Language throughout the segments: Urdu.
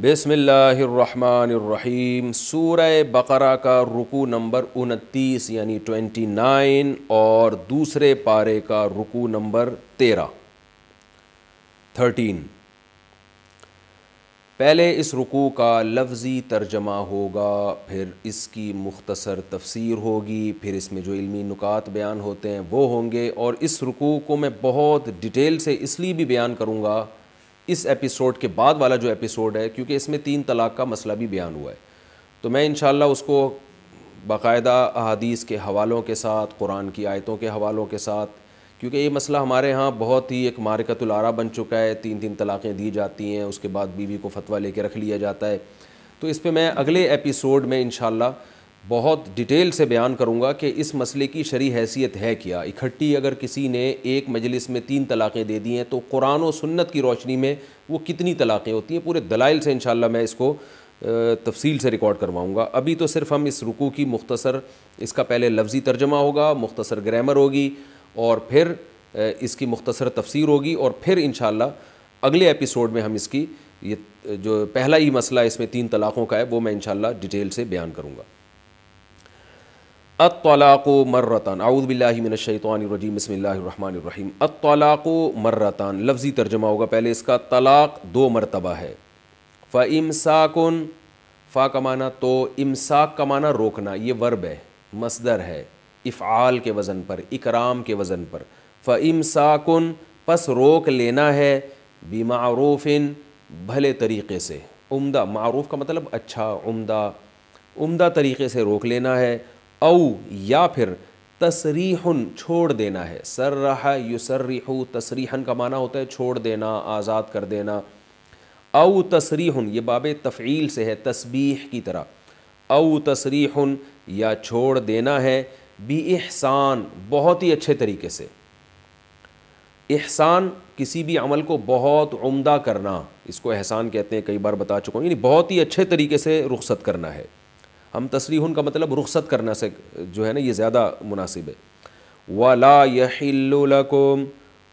بسم اللہ الرحمن الرحیم۔ سورہ بقرہ کا رکوع نمبر 29 یعنی 29 اور دوسرے پارے کا رکوع نمبر 13۔ پہلے اس رکوع کا لفظی ترجمہ ہوگا، پھر اس کی مختصر تفسیر ہوگی، پھر اس میں جو علمی نکات بیان ہوتے ہیں وہ ہوں گے، اور اس رکوع کو میں بہت ڈیٹیل سے اس لیے بھی بیان کروں گا اس ایپیسوڈ کے بعد والا جو ایپیسوڈ ہے، کیونکہ اس میں 3 طلاق کا مسئلہ بھی بیان ہوا ہے، تو میں انشاءاللہ اس کو باقاعدہ احادیث کے حوالوں کے ساتھ، قرآن کی آیتوں کے حوالوں کے ساتھ، کیونکہ یہ مسئلہ ہمارے ہاں بہت ہی ایک معرکۃ الآراء بن چکا ہے، 3 طلاقیں دی جاتی ہیں، اس کے بعد بیوی کو فتویٰ لے کے رکھ لیا جاتا ہے، تو اس پہ میں اگلے ایپیسوڈ میں انشاءاللہ بہت ڈیٹیل سے بیان کروں گا کہ اس مسئلے کی شرعی حیثیت ہے کیا۔ اکٹھی اگر کسی نے ایک مجلس میں 3 طلاقیں دے دی ہیں تو قرآن و سنت کی روشنی میں وہ کتنی طلاقیں ہوتی ہیں، پورے دلائل سے انشاءاللہ میں اس کو تفصیل سے ریکارڈ کرواؤں گا۔ ابھی تو صرف ہم اس رکوع کی مختصر، اس کا پہلے لفظی ترجمہ ہوگا، مختصر گرامر ہوگی، اور پھر اس کی مختصر تفسیر ہوگی، اور پھر انشاءاللہ اگلے ایپیسوڈ میں ہم اس کی یہ جو پہلا ہی مسئلہ اس میں 3 طلاقوں کا ہے وہ میں انشاءاللہ ڈیٹیل سے بیان کروں گا۔ الطلاق مرتان، اعوذ باللہ من الشیطان الرجیم، بسم اللہ الرحمن الرحیم۔ الطلاق مرتان، لفظی ترجمہ ہوگا پہلے اس کا، طلاق 2 مرتبہ ہے۔ فَإِمْسَاكٌ، فا کا معنی تو، امساک کا معنی روکنا، یہ ورب ہے، مصدر ہے، افعال کے وزن پر، اکرام کے وزن پر۔ فَإِمْسَاكٌ، پس روک لینا ہے، بِمَعْرُوفٍ، بھلے طریقے سے، عمدہ، معروف کا مطلب اچھا، عمدہ طریقے سے روک لینا ہے، او یا پھر تسریح، چھوڑ دینا ہے، سرح یسرح، تسریحاً کا معنی ہوتا ہے چھوڑ دینا، آزاد کر دینا، او تسریح، یہ باب تفعیل سے ہے، تسبیح کی طرح، او تسریح، یا چھوڑ دینا ہے، بِإِحْسَان، بہت ہی اچھے طریقے سے۔ احسان کسی بھی عمل کو بہت عمدہ کرنا، اس کو احسان کہتے ہیں، کئی بار بتا چکا ہوں، یعنی بہت ہی اچھے طریقے سے رخصت کرنا ہے۔ ہم تسریح کا مطلب رخصت کرنا سے جو ہے نا یہ زیادہ مناسب ہے۔ وَلَا يَحِلُّ لَكُمْ،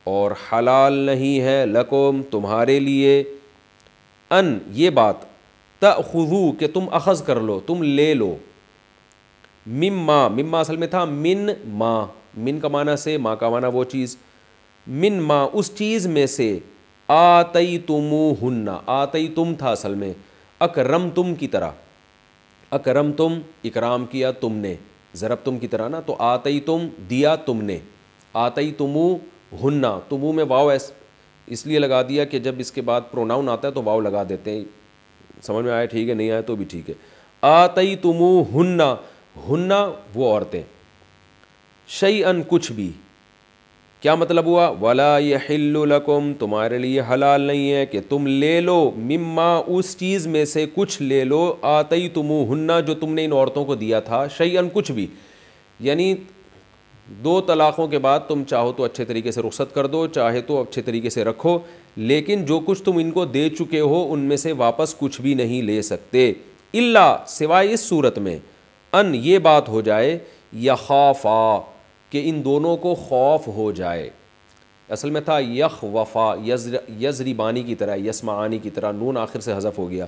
اور حلال نہیں ہے، لکم تمہارے لیے، ان یہ بات، تأخذو کہ تم اخذ کر لو، تم لے لو، مما اصل میں تھا من ما، من کا معنی سے، ما کا معنی وہ چیز، من ما اس چیز میں سے، آتیتموہن، آتیتم تھا اصل میں، اکرمتم کی طرح، اکرمتم اکرام کیا تم نے، ضربتم کی طرح نا، تو آتیتم دیا تم نے، آتیتموہن، تمو میں واو اس لیے لگا دیا کہ جب اس کے بعد پروناؤن آتا ہے تو واو لگا دیتے ہیں، سمجھ میں آیا ٹھیک ہے، نہیں آیا تو بھی ٹھیک ہے۔ آتیتموہن، ہن وہ عورتیں، شیئن کچھ بھی، کیا مطلب ہوا؟ وَلَا يَحِلُّ لَكُمْ، تمہارے لیے حلال نہیں ہے کہ تم لے لو، مما اس چیز میں سے کچھ لے لو، آتیتموہن جو تم نے ان عورتوں کو دیا تھا، شیئن کچھ بھی، یعنی 2 طلاقوں کے بعد تم چاہو تو اچھے طریقے سے رخصت کر دو، چاہے تو اچھے طریقے سے رکھو، لیکن جو کچھ تم ان کو دے چکے ہو ان میں سے واپس کچھ بھی نہیں لے سکتے، الا سوائے اس صورت میں، ان یہ بات ہو جائے، یخافا کہ ان دونوں کو خوف ہو جائے، اصل میں تھا یخ وفا، یضربانی کی طرح، یسمعانی کی طرح، نون آخر سے حذف ہو گیا،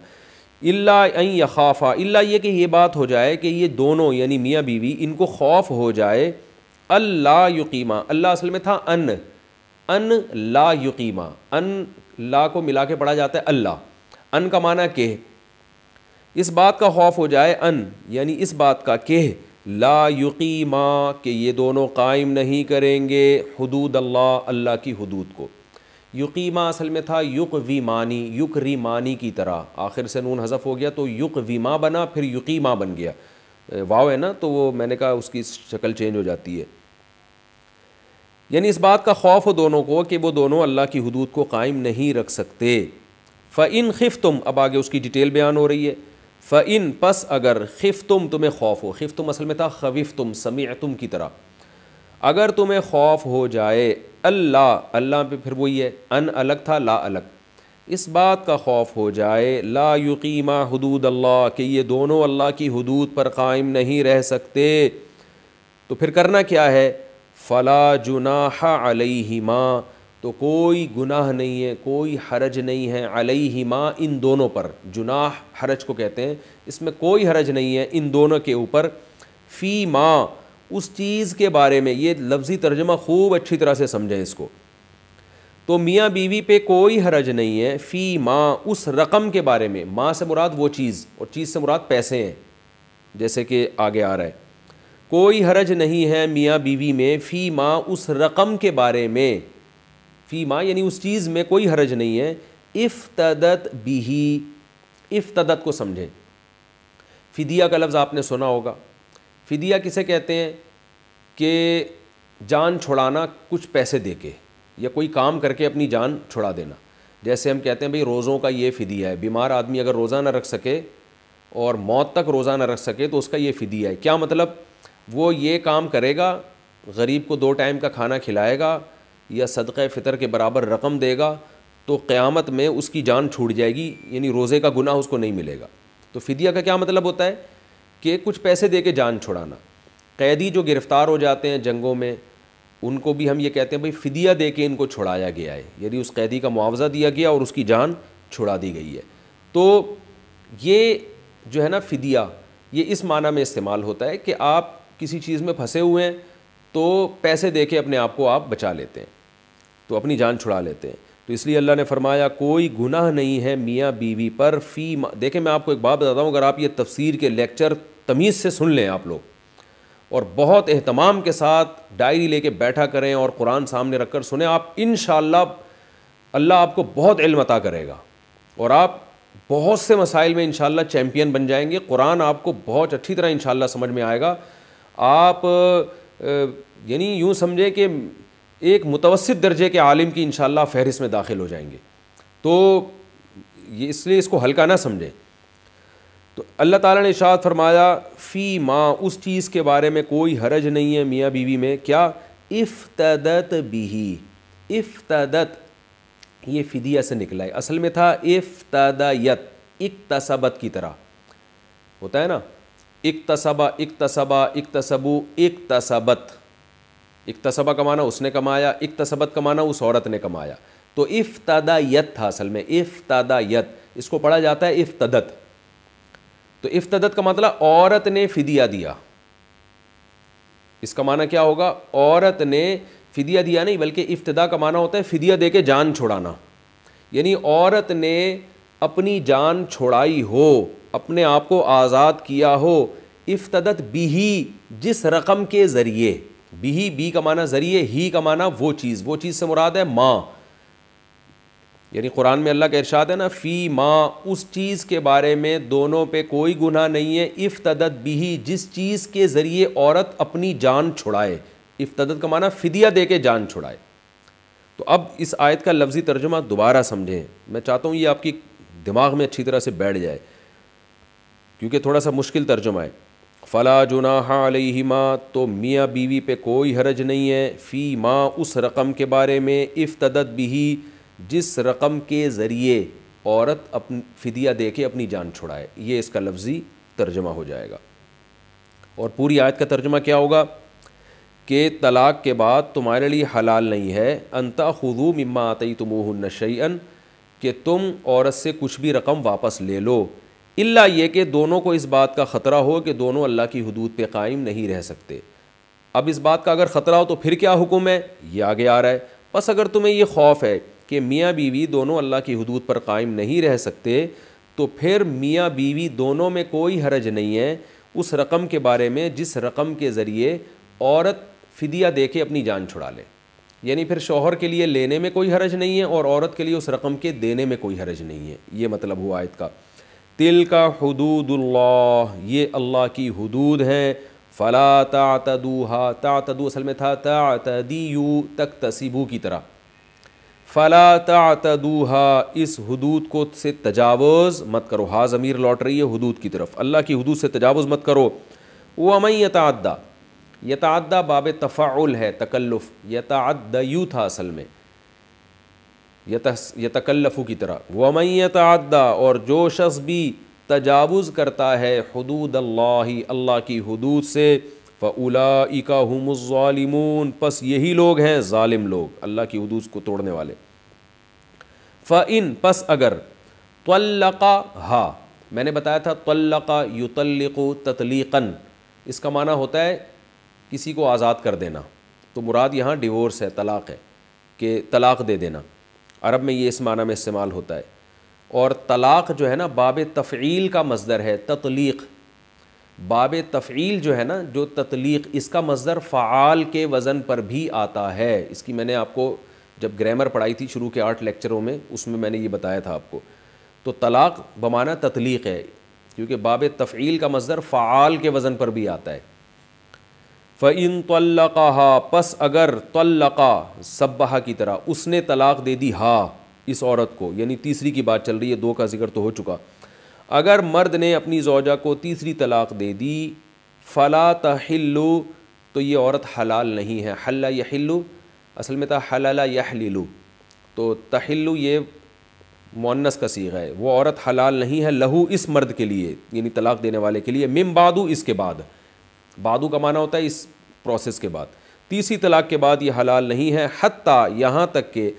الا ان یخافا، الا یہ کہ یہ بات ہو جائے کہ یہ دونوں یعنی میاں بیوی ان کو خوف ہو جائے، اللہ یقیمہ، اللہ اصل میں تھا ان لا یقیمہ، ان لا کو ملا کے پڑھا جاتا ہے اللہ، ان کا معنی کہ اس بات کا خوف ہو جائے، ان یعنی اس بات کا کہ لا یقیما کہ یہ دونوں قائم نہیں کریں گے حدود اللہ، اللہ کی حدود کو، یقیما اصل میں تھا یقویمانی، یکریمانی کی طرح، آخر سے نون حذف ہو گیا تو یقویما بنا، پھر یقیما بن گیا، واو ہے نا تو وہ میں نے کہا اس کی شکل چینج ہو جاتی ہے، یعنی اس بات کا خوف ہو دونوں کو کہ وہ دونوں اللہ کی حدود کو قائم نہیں رکھ سکتے۔ فَإِنْ خِفْتُمْ، اب آگے اس کی ڈیٹیل بیان ہو رہی ہے، فَإِن پس اگر، خفتم تمہیں خوف ہو، خفتم اصل میں تھا خوفتم، سمعتم کی طرح، اگر تمہیں خوف ہو جائے، اللہ پہ پھر وہی ہے، ان الگ تھا لا الگ، اس بات کا خوف ہو جائے، لا یقیما حدود اللہ کہ یہ دونوں اللہ کی حدود پر قائم نہیں رہ سکتے، تو پھر کرنا کیا ہے؟ فلا جناح علیہما، تو کوئی گناہ نہیں ہے، کوئی حرج نہیں ہے، علیہما ان دونوں پر، جناح حرج کو کہتے ہیں، اس میں کوئی حرج نہیں ہے ان دونوں کے اوپر، فی ما اس چیز کے بارے میں، یہ لفظی ترجمہ خوب اچھی طرح سے سمجھیں اس کو، تو میاں بیوی پہ کوئی حرج نہیں ہے، فی ما اس رقم کے بارے میں، ما سے مراد وہ چیز اور چیز سے مراد پیسے ہیں، جیسے کہ آگے آ رہا ہے، کوئی حرج نہیں ہے میاں بیوی میں، فی ما اس رقم کے بارے میں، فی ما یعنی اس چیز میں کوئی حرج نہیں ہے، افتدت بھی، افتدت کو سمجھیں، فدیہ کا لفظ آپ نے سنا ہوگا، فدیہ کسے کہتے ہیں کہ جان چھڑانا کچھ پیسے دے کے یا کوئی کام کر کے اپنی جان چھڑا دینا، جیسے ہم کہتے ہیں بھئی روزوں کا یہ فدیہ ہے، بیمار آدمی اگر روزہ نہ رکھ سکے اور موت تک روزہ نہ رکھ سکے تو اس کا یہ فدیہ ہے، کیا مطلب، وہ یہ کام کرے گا، غریب کو 2 ٹائم کا کھانا کھلائے گا یا صدقہ فطر کے برابر رقم دے گا تو قیامت میں اس کی جان چھوٹ جائے گی، یعنی روزے کا گناہ اس کو نہیں ملے گا۔ تو فدیہ کا کیا مطلب ہوتا ہے کہ کچھ پیسے دے کے جان چھڑانا۔ قیدی جو گرفتار ہو جاتے ہیں جنگوں میں، ان کو بھی ہم یہ کہتے ہیں بھئی فدیہ دے کے ان کو چھڑایا گیا ہے، یعنی اس قیدی کا معاوضہ دیا گیا اور اس کی جان چھڑا دی گئی ہے۔ تو یہ جو ہے نا فدیہ، یہ اس معنی میں استعمال ہوتا ہے کہ آپ کسی چیز میں پھنسے ہوئے ہیں تو پیسے دے کے اپنے آپ کو آپ بچا لیتے ہیں، تو اپنی جان چھڑا لیتے ہیں۔ تو اس لیے اللہ نے فرمایا کوئی گناہ نہیں ہے میاں بیوی پر، فی دیکھیں میں آپ کو ایک بات بتاتا ہوں، اگر آپ یہ تفسیر کے لیکچر تمیز سے سن لیں آپ لوگ اور بہت اہتمام کے ساتھ ڈائری لے کے بیٹھا کریں اور قرآن سامنے رکھ کر سنیں، آپ انشاءاللہ اللہ آپ کو بہت علم عطا کرے گا اور آپ بہت سے مسائل میں انشاءاللہ چیمپئن بن جائیں گے، قرآن آپ کو بہت اچھی طرح انشاءاللہ سمجھ میں آئے گا، آپ یعنی یوں سمجھیں کہ ایک متوسط درجے کے عالم کی انشاءاللہ فہرست میں داخل ہو جائیں گے، تو یہ اس لیے اس کو ہلکا نہ سمجھیں۔ تو اللہ تعالیٰ نے ارشاد فرمایا فی ما اس چیز کے بارے میں کوئی حرج نہیں ہے میاں بیوی میں، کیا، افتدت بھی، افتدت یہ فدیہ سے نکلا ہے، اصل میں تھا افتدیت، اکتسبت کی طرح ہوتا ہے نا، اکتسبہ اکتسبہ اکتسبو اکتسبت، اکتسبہ کا معنی اس نے کمایا، اکتسبت کا معنی اس عورت نے کمایا، تو افتدیت تھا اصل میں، افتدیت، اس کو پڑھا جاتا ہے افتدت، تو افتدت کا مطلب عورت نے فدیہ دیا، اس کا معنی کیا ہوگا، عورت نے فدیہ دیا نہیں بلکہ افتدا کا معنی ہوتا ہے فدیہ دے کے جان چھڑانا، یعنی عورت نے اپنی جان چھڑائی ہو، اپنے آپ کو آزاد کیا ہو، افتدت بھی جس رقم کے ذریعے، بھی کا معنی ذریعے، ہی کا معنی وہ چیز سے مراد ہے ماں، یعنی قرآن میں اللہ کا ارشاد ہے نا فی ما اس چیز کے بارے میں دونوں پہ کوئی گناہ نہیں ہے، افتدت بھی جس چیز کے ذریعے عورت اپنی جان چھڑائے، افتدت کا معنی فدیہ دے کے جان چھڑائے۔ تو اب اس آیت کا لفظی ترجمہ دوبارہ سمجھیں، میں چاہتا ہوں یہ آپ کی دماغ میں اچھی طرح سے بیٹھ جائے کیونکہ تھوڑا سا مشکل ترجمہ ہے۔ فلا جناح علیہما تو میاں بیوی پہ کوئی حرج نہیں ہے، فی ما اس رقم کے بارے میں، افتدت بھی جس رقم کے ذریعے عورت اپنی فدیہ دے کے اپنی جان چھڑائے، یہ اس کا لفظی ترجمہ ہو جائے گا۔ اور پوری آیت کا ترجمہ کیا ہوگا کہ طلاق کے بعد تمہارے لیے حلال نہیں ہے ان تأخذوا مما آتیتموہن شیئا کہ تم عورت سے کچھ بھی رقم واپس لے لو، الا یہ کہ دونوں کو اس بات کا خطرہ ہو کہ دونوں اللہ کی حدود پہ قائم نہیں رہ سکتے۔ اب اس بات کا اگر خطرہ ہو تو پھر کیا حکم ہے، یہ آگے آ رہا ہے، بس اگر تمہیں یہ خوف ہے کہ میاں بیوی دونوں اللہ کی حدود پر قائم نہیں رہ سکتے تو پھر میاں بیوی دونوں میں کوئی حرج نہیں ہے اس رقم کے بارے میں جس رقم کے ذریعے عورت فدیہ دے کے اپنی جان چھڑا لے، یعنی پھر شوہر کے لیے لینے میں کوئی حرج نہیں ہے اور عورت کے لیے اس رقم کے دینے میں کوئی حرج نہیں ہے، یہ مطلب ہوا آیت کا۔ تلک حدود اللہ یہ اللہ کی حدود ہیں، فلا تعتدوها تعتدو اصل میں تھا تعتدیو تکتسبو کی طرح، فلا تعتدوها اس حدود کو سے تجاوز مت کرو، ہا ضمیر لوٹ رہی ہے حدود کی طرف، اللہ کی حدود سے تجاوز مت کرو۔ ومن یتعدی یتعدی باب تفعل ہے، تکلف، یتعدیو تھا اصل میں یتکلفو کی طرح، ومن یتعدی اور جو شخص بھی تجاوز کرتا ہے حدود اللہ اللہ کی حدود سے، فَأُولَئِكَ هُمُ الظَّالِمُونَ، پس یہی لوگ ہیں ظالم لوگ، اللہ کی حدود کو توڑنے والے. فَإِن، پس اگر، طَلَّقَهَا، میں نے بتایا تھا طَلَّقَ يُطَلِّقُ تطلیقاً، اس کا معنی ہوتا ہے کسی کو آزاد کر دینا، تو مراد یہاں ڈیورس ہے، طلاق ہے، کہ طلاق دے دینا. عرب میں یہ اس معنی میں استعمال ہوتا ہے. اور طلاق جو ہے نا باب تفعیل کا مصدر ہے تطلیق. باب تفعیل جو ہے نا، جو تطلیق، اس کا مصدر فعال کے وزن پر بھی آتا ہے. اس کی میں نے آپ کو جب گرامر پڑھائی تھی شروع کے 8 لیکچروں میں، اس میں میں نے یہ بتایا تھا آپ کو. تو طلاق بمعنی تطلیق ہے، کیونکہ باب تفعیل کا مصدر فعال کے وزن پر بھی آتا ہے. فَإِن طَلَّقَهَا، پس اگر، طلقا سبحہ کی طرح، اس نے طلاق دے دی، ہا، اس عورت کو، یعنی تیسری کی بات چل رہی ہے، 2 کا ذکر تو ہو چکا. اگر مرد نے اپنی زوجہ کو تیسری طلاق دے دی، فلا تحل، تو یہ عورت حلال نہیں ہے. حل یحل اصل میں تھا حلل یحلل، تو تحل یہ مؤنث کا صیغہ ہے. وہ عورت حلال نہیں ہے، لہو، اس مرد کے لیے، یعنی طلاق دینے والے کے لیے، من بعدو، اس کے بعد. بعدو کا معنی ہوتا ہے اس پروسیس کے بعد، تیسری طلاق کے بعد یہ حلال نہیں ہے. حتیٰ، یہاں تک کہ،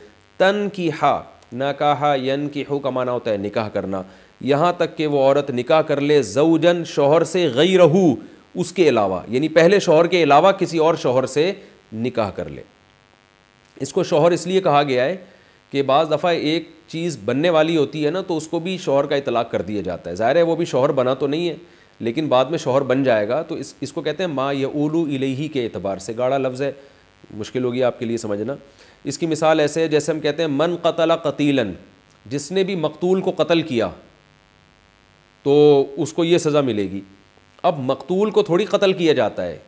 تنکیحا، نکاحا ینکحو کا معنی ہوتا ہے نکاح کرنا، یہاں تک کہ وہ عورت نکاح کر لے زوجن، شوہر سے، غیرہو، اس کے علاوہ، یعنی پہلے شوہر کے علاوہ کسی اور شوہر سے نکاح کر لے. اس کو شوہر اس لیے کہا گیا ہے کہ بعض دفعہ ایک چیز بننے والی ہوتی ہے نا، تو اس کو بھی شوہر کا اطلاق کر دیا جاتا ہے. ظاہر ہے وہ بھی شوہر بنا تو نہیں ہے، لیکن بعد میں شوہر بن جائے گا، تو اس کو کہتے ہیں ما یعول الیہ کے اعتبار سے. گاڑا لفظ ہے، مشکل ہوگی آپ کے لیے سمجھنا. اس کی مثال ایسے ہے جیسے ہم کہتے ہیں من قتل قتیلاً، جس نے بھی مقتول کو قتل کیا تو اس کو یہ سزا ملے گی. اب مقتول کو تھوڑی قتل کیا جاتا ہے،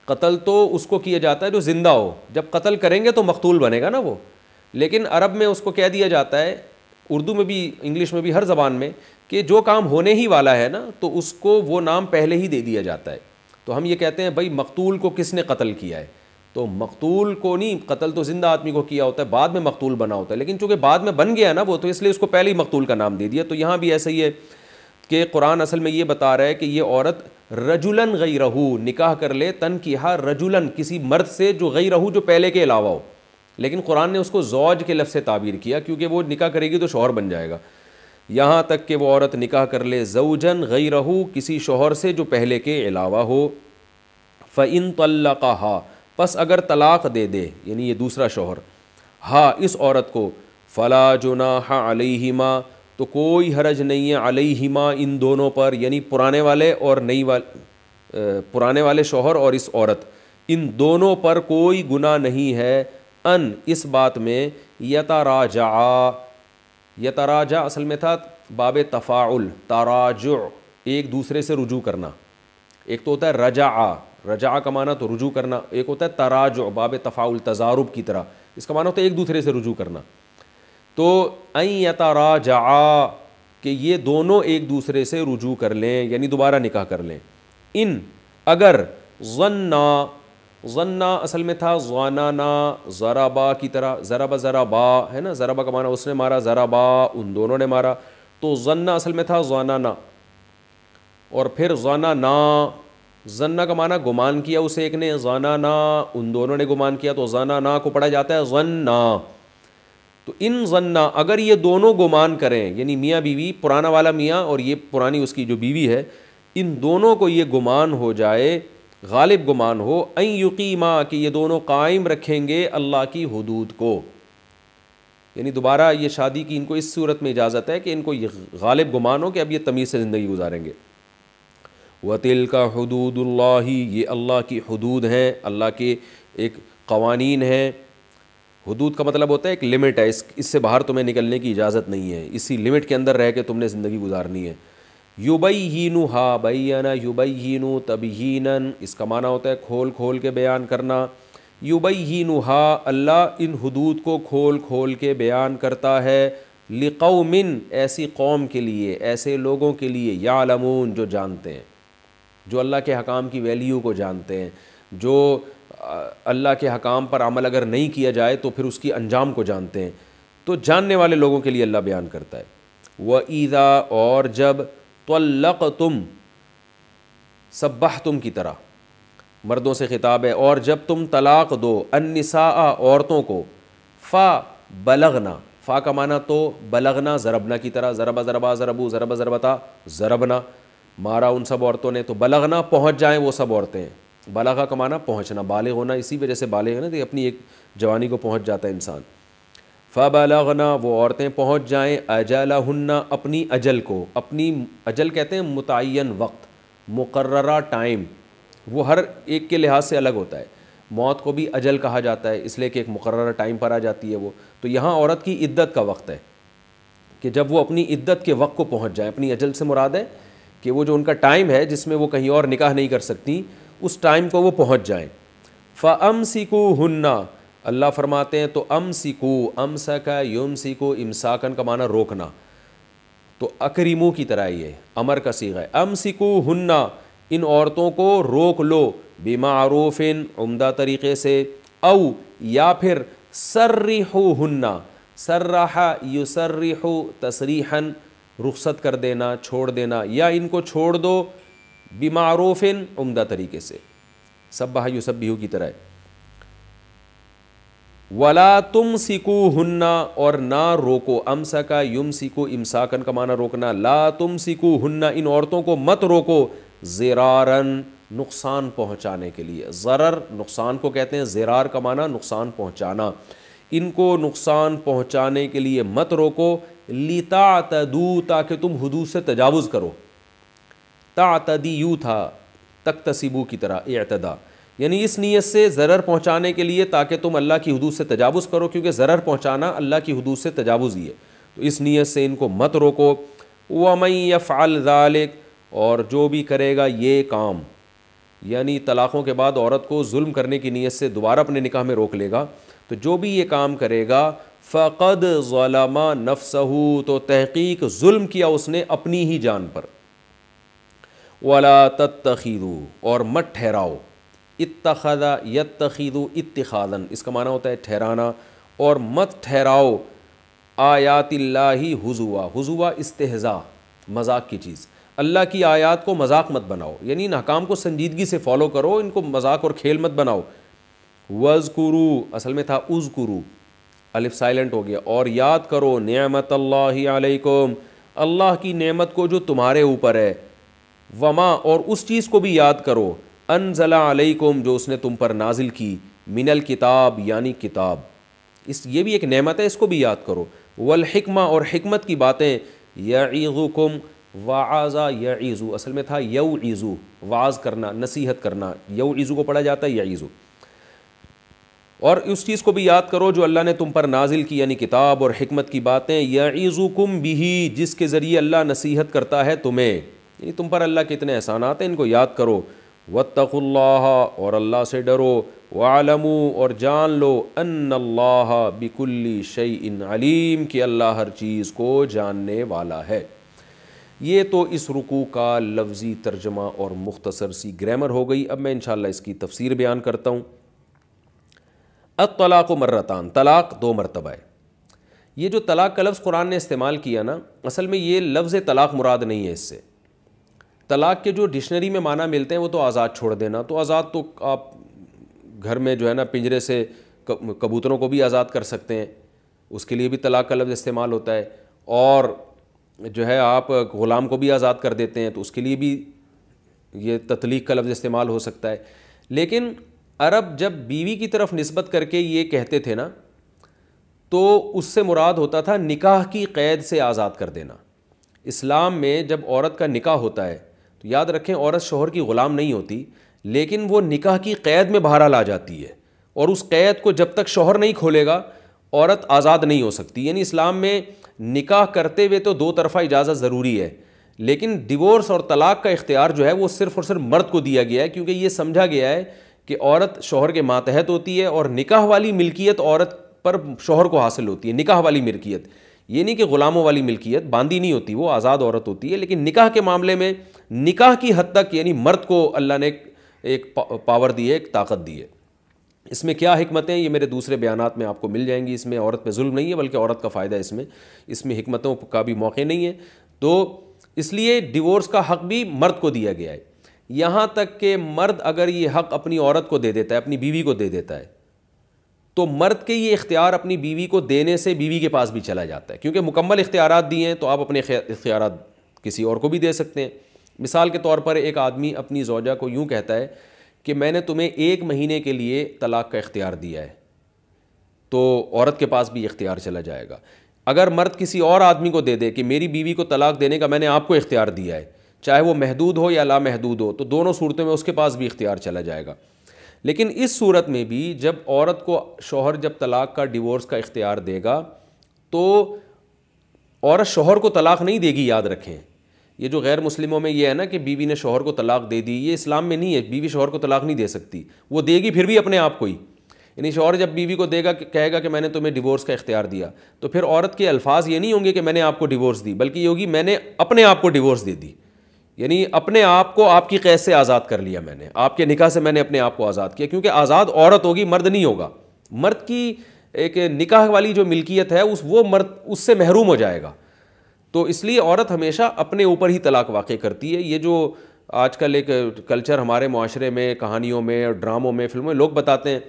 قتل تو اس کو کیا جاتا ہے جو زندہ ہو. جب قتل کریں گے تو مقتول بنے گا نا وہ. لیکن عرب میں اس کو کہہ دیا جاتا ہے، اردو میں بھی، انگلش میں بھی، ہر زبان میں، کہ جو کام ہونے ہی والا ہے نا تو اس کو وہ نام پہلے ہی دے دیا جاتا ہے. تو ہم یہ کہتے ہیں بھائی مقتول کو کس نے قتل کیا ہے، تو مقتول کو نہیں، قتل تو زندہ آدمی کو کیا ہوتا ہے، بعد میں مقتول بنا ہوتا ہے. لیکن چونکہ بعد میں بن گیا نا وہ، تو اس لیے اس کو پہلے ہی مقتول کا نام دے دیا. تو یہاں بھی ایسا ہی ہے کہ قرآن اصل میں یہ بتا رہا ہے کہ یہ عورت رجلن غیرہ، نکاح کر لے، تنکیحا رجلن، کسی مرد سے جو غیرہ، جو پہلے کے علاوہ ہو. لیکن قرآن نے اس کو زوج کے لفظ سے تعبیر کیا، کیونکہ وہ نکاح کرے گی تو شوہر بن جائے گا. یہاں تک کہ وہ عورت نکاح کر لے زوجن غیرہ، کسی شوہر سے جو پہلے کے علاوہ ہو. فَإِن طَلَّقَهَا، پس اگر طلاق دے دے، یعنی یہ دوسرا شوہر، ہاں، اس عورت کو، فلا جناح علیہما، تو کوئی حرج نہیں ہے، علیہما، ان دونوں پر، یعنی پرانے والے اور پرانے والے شوہر اور اس عورت، ان دونوں پر کوئی گناہ نہیں ہے. ان، اس بات میں، یتراجعا، یتراجع اصل میں تھا باب تفاعل، تراجع، ایک دوسرے سے رجوع کرنا. ایک تو ہوتا ہے رجعا، رجعا کا معنی تو رجوع کرنا، ایک ہوتا ہے تراجع، باب تفاعل، تضارب کی طرح، اس کا معنی ہوتا ہے ایک دوسرے سے رجوع کرنا. تو ان یتراجعا، کہ یہ دونوں ایک دوسرے سے رجوع کر لیں، یعنی دوبارہ نکاح کر لیں. ان، اگر، ظنا، ظنا اصل میں تھا ظنانا، ضربا کی طرح، ضرب ضربا ہے نا، ضربا کا معنی اس نے مارا، ضربا ان دونوں نے مارا. تو ظنا اصل میں تھا ظنانا، اور پھر ظنانا، ظنا کا معنی گمان کیا اسے ایک نے، ظنانا ان دونوں نے گمان کیا، تو ظنانا کو پڑھا جاتا ہے ظنا. تو ان ظنا، اگر یہ دونوں گمان کریں، یعنی میاں بیوی، پرانا والا میاں اور یہ پرانی اس کی جو بیوی ہے، ان دونوں کو یہ گمان ہو جائے، غالب گمان ہو، ان یقیما، کہ یہ دونوں قائم رکھیں گے اللہ کی حدود کو، یعنی دوبارہ یہ شادی کی ان کو اس صورت میں اجازت ہے کہ ان کو یہ غالب گمان ہو کہ اب یہ تمیز سے زندگی گزاریں گے. وَتِلْكَ حُدُودُ اللَّهِ، یہ اللہ کی حدود ہیں، اللہ کے ایک قوانین ہیں. حدود کا مطلب ہوتا ہے ایک لمٹ ہے، اس سے باہر تمہیں نکلنے کی اجازت نہیں ہے، اسی لمٹ کے اندر رہ کے تم نے زندگی گزارنی ہے. یُبَيِّنُهَا، بَيَّنَ یُبَيِّنُ تَبْیِینًا، اس کا معنی ہوتا ہے کھول کھول کے بیان کرنا. یُبَيِّنُهَا، اللہ ان حدود کو کھول کھول کے بیان کرتا ہے، لِقَوْمٍ، ایسی قوم کے لیے، ایسے لوگوں کے لیے، یعلمون، جو جانتے ہیں، جو اللہ کے حکام کی ویلیو کو جانتے ہیں، جو اللہ کے حکام پر عمل اگر نہیں کیا جائے تو پھر اس کی انجام کو جانتے ہیں. تو جاننے والے لوگوں کے لیے اللہ بیان کرتا ہے. وَإِذَا، اور جب، طَلَّقْتُمْ، سبحتم کی طرح، مردوں سے خطاب ہے، اور جب تم طلاق دو النساء عورتوں کو، فا بلغنا، فا کا معنی تو بلغنا ضربنا کی طرح، ضربا ضربا ضربو ضرب ضربتا ضربنا، مارا ان سب عورتوں نے، تو بلغنا پہنچ جائیں وہ سب عورتیں، بلغا کا معنی پہنچنا، بالغ ہونا، اسی وجہ سے بالغ ہے نا، کہ اپنی ایک جوانی کو پہنچ جاتا ہے انسان، فبلغنا وہ عورتیں پہنچ جائیں اجلہن اپنی اجل کو، اپنی اجل کہتے ہیں متعین وقت، مقررہ ٹائم، وہ ہر ایک کے لحاظ سے الگ ہوتا ہے، موت کو بھی اجل کہا جاتا ہے اس لیے کہ ایک مقررہ ٹائم پر آ جاتی ہے وہ، تو یہاں عورت کی عدت کا وقت ہے کہ جب وہ اپنی عدت کے وقت کو پہنچ جائے، اپنی اجل سے مراد ہے کہ وہ جو ان کا ٹائم ہے جس میں وہ کہیں اور نکاح نہیں کر سکتی، اس ٹائم کو وہ پہنچ جائیں، فَأَمْسِكُوهُنَّ اللہ فرماتے ہیں تو امسکو، امسکا یمسکو، امساکن کا معنی روکنا، تو اکریمو کی طرح یہ امر کا صیغہ ہے، امسکوہن ان عورتوں کو روک لو، بمعروف عمدہ طریقے سے، او یا پھر سرحوہن، سرح یسرح تصریحا رخصت کر دینا، چھوڑ دینا، یا ان کو چھوڑ دو بمعروف عمدہ طریقے سے، سبح یسبح کی طرح، ولا تمسکوہن اور نہ روکو، امسکا یمسکو امساکن کا معنی روکنا، لا تمسکوہن ان عورتوں کو مت روکو، ضرارن نقصان پہنچانے کے لیے، ضرر نقصان کو کہتے ہیں، ضرار کا معنی نقصان پہنچانا، ان کو نقصان پہنچانے کے لیے مت روکو، لتعتدوا تاکہ تم حدود سے تجاوز کرو، تعتدیو تھا تکتسبو کی طرح اعتدا، یعنی اس نیت سے ضرر پہنچانے کے لیے تاکہ تم اللہ کی حدود سے تجاوز کرو، کیونکہ ضرر پہنچانا اللہ کی حدود سے تجاوز ہی ہے، تو اس نیت سے ان کو مت روکو، وَمَن يَفْعَلْ ذَلِكَ اور جو بھی کرے گا یہ کام، یعنی طلاقوں کے بعد عورت کو ظلم کرنے کی نیت سے دوبارہ اپنے نکاح میں روک لے گا، تو جو بھی یہ کام کرے گا فَقَدْ ظَلَمَ نَفْسَهُ تو تحقیق ظلم کیا اس نے اپنی ہی جان پر، وَلَا تَتَّخِذُوا اور مت ٹھہراؤ، اتخذ یتخذ اتخاذا اس کا معنی ہوتا ہے ٹھہرانا، اور مت ٹھہراؤ آیات اللہ ہزوا، ہزوا استہزاء مذاق کی چیز، اللہ کی آیات کو مذاق مت بناؤ، یعنی ان احکام کو سنجیدگی سے فالو کرو، ان کو مذاق اور کھیل مت بناؤ، وَاذْكُرُوا اصل میں تھا اذکروا، الف سائلنٹ ہو گیا، اور یاد کرو نعمت اللہ علیکم اللہ کی نعمت کو جو تمہارے اوپر ہے، وما اور اس چیز کو بھی یاد کرو، انزل علیکم جو اس نے تم پر نازل کی، من الکتاب یعنی کتاب، یہ بھی ایک نعمت ہے، اس کو بھی یاد کرو، والحکمہ اور حکمت کی باتیں، یعظکم وعظ یعظ اصل میں تھا یوعظ، واعظ کرنا نصیحت کرنا، یوعظ کو پڑھا جاتا ہے یعظ، اور اس چیز کو بھی یاد کرو جو اللہ نے تم پر نازل کی یعنی کتاب اور حکمت کی باتیں، یعظکم بہ جس کے ذریعے اللہ نصیحت کرتا ہے تمہیں، یعنی تم پر اللہ کے اتنے احسانات ہیں ان کو یاد کرو، واتقوا اللہ اور اللہ سے ڈرو، وَاعْلَمُوا اور جان لو، ان اللہ بکل شیء علیم کہ اللہ ہر چیز کو جاننے والا ہے۔ یہ تو اس رکوع کا لفظی ترجمہ اور مختصر سی گرامر ہو گئی، اب میں انشاءاللہ اس کی تفسیر بیان کرتا ہوں۔ الطلاق مرتان طلاق دو مرتبہ ہے، یہ جو طلاق کا لفظ قرآن نے استعمال کیا نا، اصل میں یہ لفظ طلاق مراد نہیں ہے، اس سے طلاق کے جو ڈکشنری میں معنی ملتے ہیں وہ تو آزاد چھوڑ دینا، تو آزاد تو آپ گھر میں جو ہے نا پنجرے سے کبوتروں کو بھی آزاد کر سکتے ہیں، اس کے لیے بھی طلاق کا لفظ استعمال ہوتا ہے، اور جو ہے آپ غلام کو بھی آزاد کر دیتے ہیں تو اس کے لیے بھی یہ تطلیق کا لفظ استعمال ہو سکتا ہے، لیکن عرب جب بیوی کی طرف نسبت کر کے یہ کہتے تھے نا تو اس سے مراد ہوتا تھا نکاح کی قید سے آزاد کر دینا۔ اسلام میں جب عورت کا نکاح ہوتا ہے تو یاد رکھیں عورت شوہر کی غلام نہیں ہوتی، لیکن وہ نکاح کی قید میں بہرحال آ جاتی ہے، اور اس قید کو جب تک شوہر نہیں کھولے گا عورت آزاد نہیں ہو سکتی، یعنی اسلام میں نکاح کرتے ہوئے تو دو طرفہ اجازت ضروری ہے، لیکن ڈیورس اور طلاق کا اختیار جو ہے وہ صرف اور صرف مرد کو دیا گیا ہے، کیونکہ یہ سمجھا گیا ہے کہ عورت شوہر کے ماتحت ہوتی ہے، اور نکاح والی ملکیت عورت پر شوہر کو حاصل ہوتی ہے، نکاح والی ملکیت، یہ نہیں کہ غلاموں والی ملکیت، باندھی نہیں ہوتی، وہ آزاد عورت ہوتی ہے، لیکن نکاح کے معاملے میں نکاح کی حد تک یعنی مرد کو اللہ نے ایک پاور دی ہے، ایک طاقت دی ہے۔ اس میں کیا حکمتیں یہ میرے دوسرے بیانات میں آپ کو مل جائیں گی، اس میں عورت پہ ظلم نہیں ہے بلکہ عورت کا فائدہ ہے، اس میں حکمتوں کا بھی موقع نہیں ہے، تو اس لیے ڈیورس کا حق بھی مرد کو دیا گیا ہے۔ یہاں تک کہ مرد اگر یہ حق اپنی عورت کو دے دیتا ہے, اپنی بیوی کو دے دیتا ہے, تو مرد کے یہ اختیار اپنی بیوی کو دینے سے بیوی کے پاس بھی چلا جاتا ہے, کیونکہ مکمل اختیارات دیے ہیں تو آپ اپنے اختیارات کسی اور کو بھی دے سکتے ہیں. مثال کے طور پر ایک آدمی اپنی زوجہ کو یوں کہتا ہے کہ میں نے تمہیں 1 مہینے کے لیے طلاق کا اختیار دیا ہے, تو عورت کے پاس بھی اختیار چلا جائے گا. اگر مرد کسی اور آدمی کو دے دے کہ میری بیوی کو طلاق دینے کا میں نے آپ کو اختیار دیا ہے, چاہے وہ محدود ہو یا لامحدود ہو, تو دونوں صورتوں میں اس کے پاس بھی اختیار چلا جائے گا. لیکن اس صورت میں بھی جب عورت کو شوہر جب طلاق کا ڈیورس کا اختیار دے گا تو عورت شوہر کو طلاق نہیں دے گی. یاد رکھیں, یہ جو غیر مسلموں میں یہ ہے نا کہ بیوی نے شوہر کو طلاق دے دی, یہ اسلام میں نہیں ہے. بیوی شوہر کو طلاق نہیں دے سکتی, وہ دے گی پھر بھی اپنے آپ کو ہی. یعنی شوہر جب بیوی کو دے گا, کہے گا کہ میں نے تمہیں ڈیورس کا اختیار دیا, تو پھر عورت کے الفاظ یہ نہیں ہوں گے کہ میں نے آپ کو ڈیورس دی, بلکہ یہ ہوگی میں نے اپنے آپ کو ڈیورس دے دی. یعنی اپنے آپ کو آپ کی قید سے آزاد کر لیا, میں نے آپ کے نکاح سے میں نے اپنے آپ کو آزاد کیا, کیونکہ آزاد عورت ہوگی, مرد نہیں ہوگا. مرد کی ایک نکاح والی جو ملکیت ہے وہ مرد اس سے محروم ہو جائے گا. تو اس لیے عورت ہمیشہ اپنے اوپر ہی طلاق واقع کرتی ہے. یہ جو آج کل ایک کلچر ہمارے معاشرے میں, کہانیوں میں اور ڈراموں میں, فلموں میں لوگ بتاتے ہیں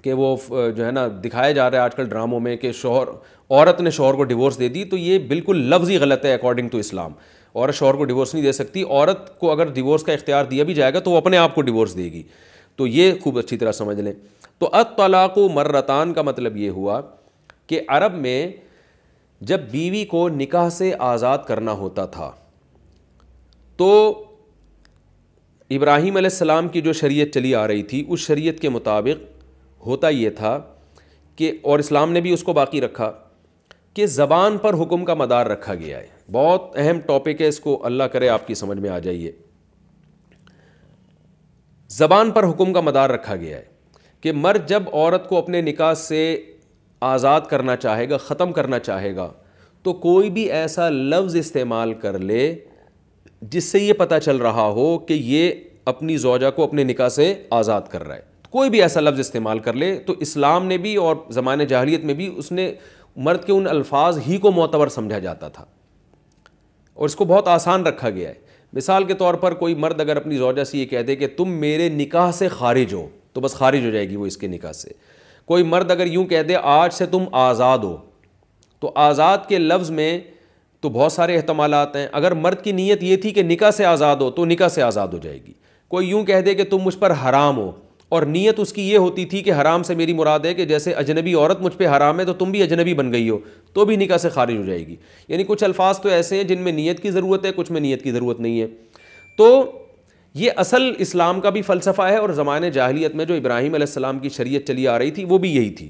کہ وہ جو ہے نا دکھایا جا رہا ہے آج کل ڈراموں میں کہ عورت نے شوہر کو ڈیورس دے دی, تو یہ بالکل لفظی غلط ہے اکارڈنگ ٹو اسلام. عورت شوہر کو ڈیورس نہیں دے سکتی. عورت کو اگر ڈیورس کا اختیار دیا بھی جائے گا تو وہ اپنے آپ کو ڈیورس دے گی. تو یہ خوب اچھی طرح سمجھ لیں. تو الطلاق مرتان کا مطلب یہ ہوا کہ عرب میں جب بیوی کو نکاح سے آزاد کرنا ہوتا تھا تو ابراہیم علیہ السلام کی جو شریعت چلی آ رہی تھی اس شریعت کے مطابق ہوتا یہ تھا کہ, اور اسلام نے بھی اس کو باقی رکھا, کہ زبان پر حکم کا مدار رکھا گیا ہے. بہت اہم ٹاپک ہے, اس کو اللہ کرے آپ کی سمجھ میں آ جائیے. زبان پر حکم کا مدار رکھا گیا ہے کہ مرد جب عورت کو اپنے نکاح سے آزاد کرنا چاہے گا, ختم کرنا چاہے گا, تو کوئی بھی ایسا لفظ استعمال کر لے جس سے یہ پتہ چل رہا ہو کہ یہ اپنی زوجہ کو اپنے نکاح سے آزاد کر رہا ہے. کوئی بھی ایسا لفظ استعمال کر لے, تو اسلام نے بھی اور زمانے جاہلیت میں بھی اس نے مرد کے ان الفاظ ہی کو معتبر سمجھا جاتا تھا, اور اس کو بہت آسان رکھا گیا ہے. مثال کے طور پر کوئی مرد اگر اپنی زوجہ سے یہ کہہ دے کہ تم میرے نکاح سے خارج ہو, تو بس خارج ہو جائے گی وہ اس کے نکاح سے. کوئی مرد اگر یوں کہہ دے آج سے تم آزاد ہو, تو آزاد کے لفظ میں تو بہت سارے احتمالات ہیں. اگر مرد کی نیت یہ تھی کہ نکاح سے آزاد ہو تو نکاح سے آزاد ہو جائے گی. کوئی یوں کہہ دے کہ تم مجھ پر حرام ہو, اور نیت اس کی یہ ہوتی تھی کہ حرام سے میری مراد ہے کہ جیسے اجنبی عورت مجھ پہ حرام ہے تو تم بھی اجنبی بن گئی ہو, تو بھی نکاح سے خارج ہو جائے گی. یعنی کچھ الفاظ تو ایسے ہیں جن میں نیت کی ضرورت ہے, کچھ میں نیت کی ضرورت نہیں ہے. تو یہ اصل اسلام کا بھی فلسفہ ہے, اور زمانے جاہلیت میں جو ابراہیم علیہ السلام کی شریعت چلی آ رہی تھی وہ بھی یہی تھی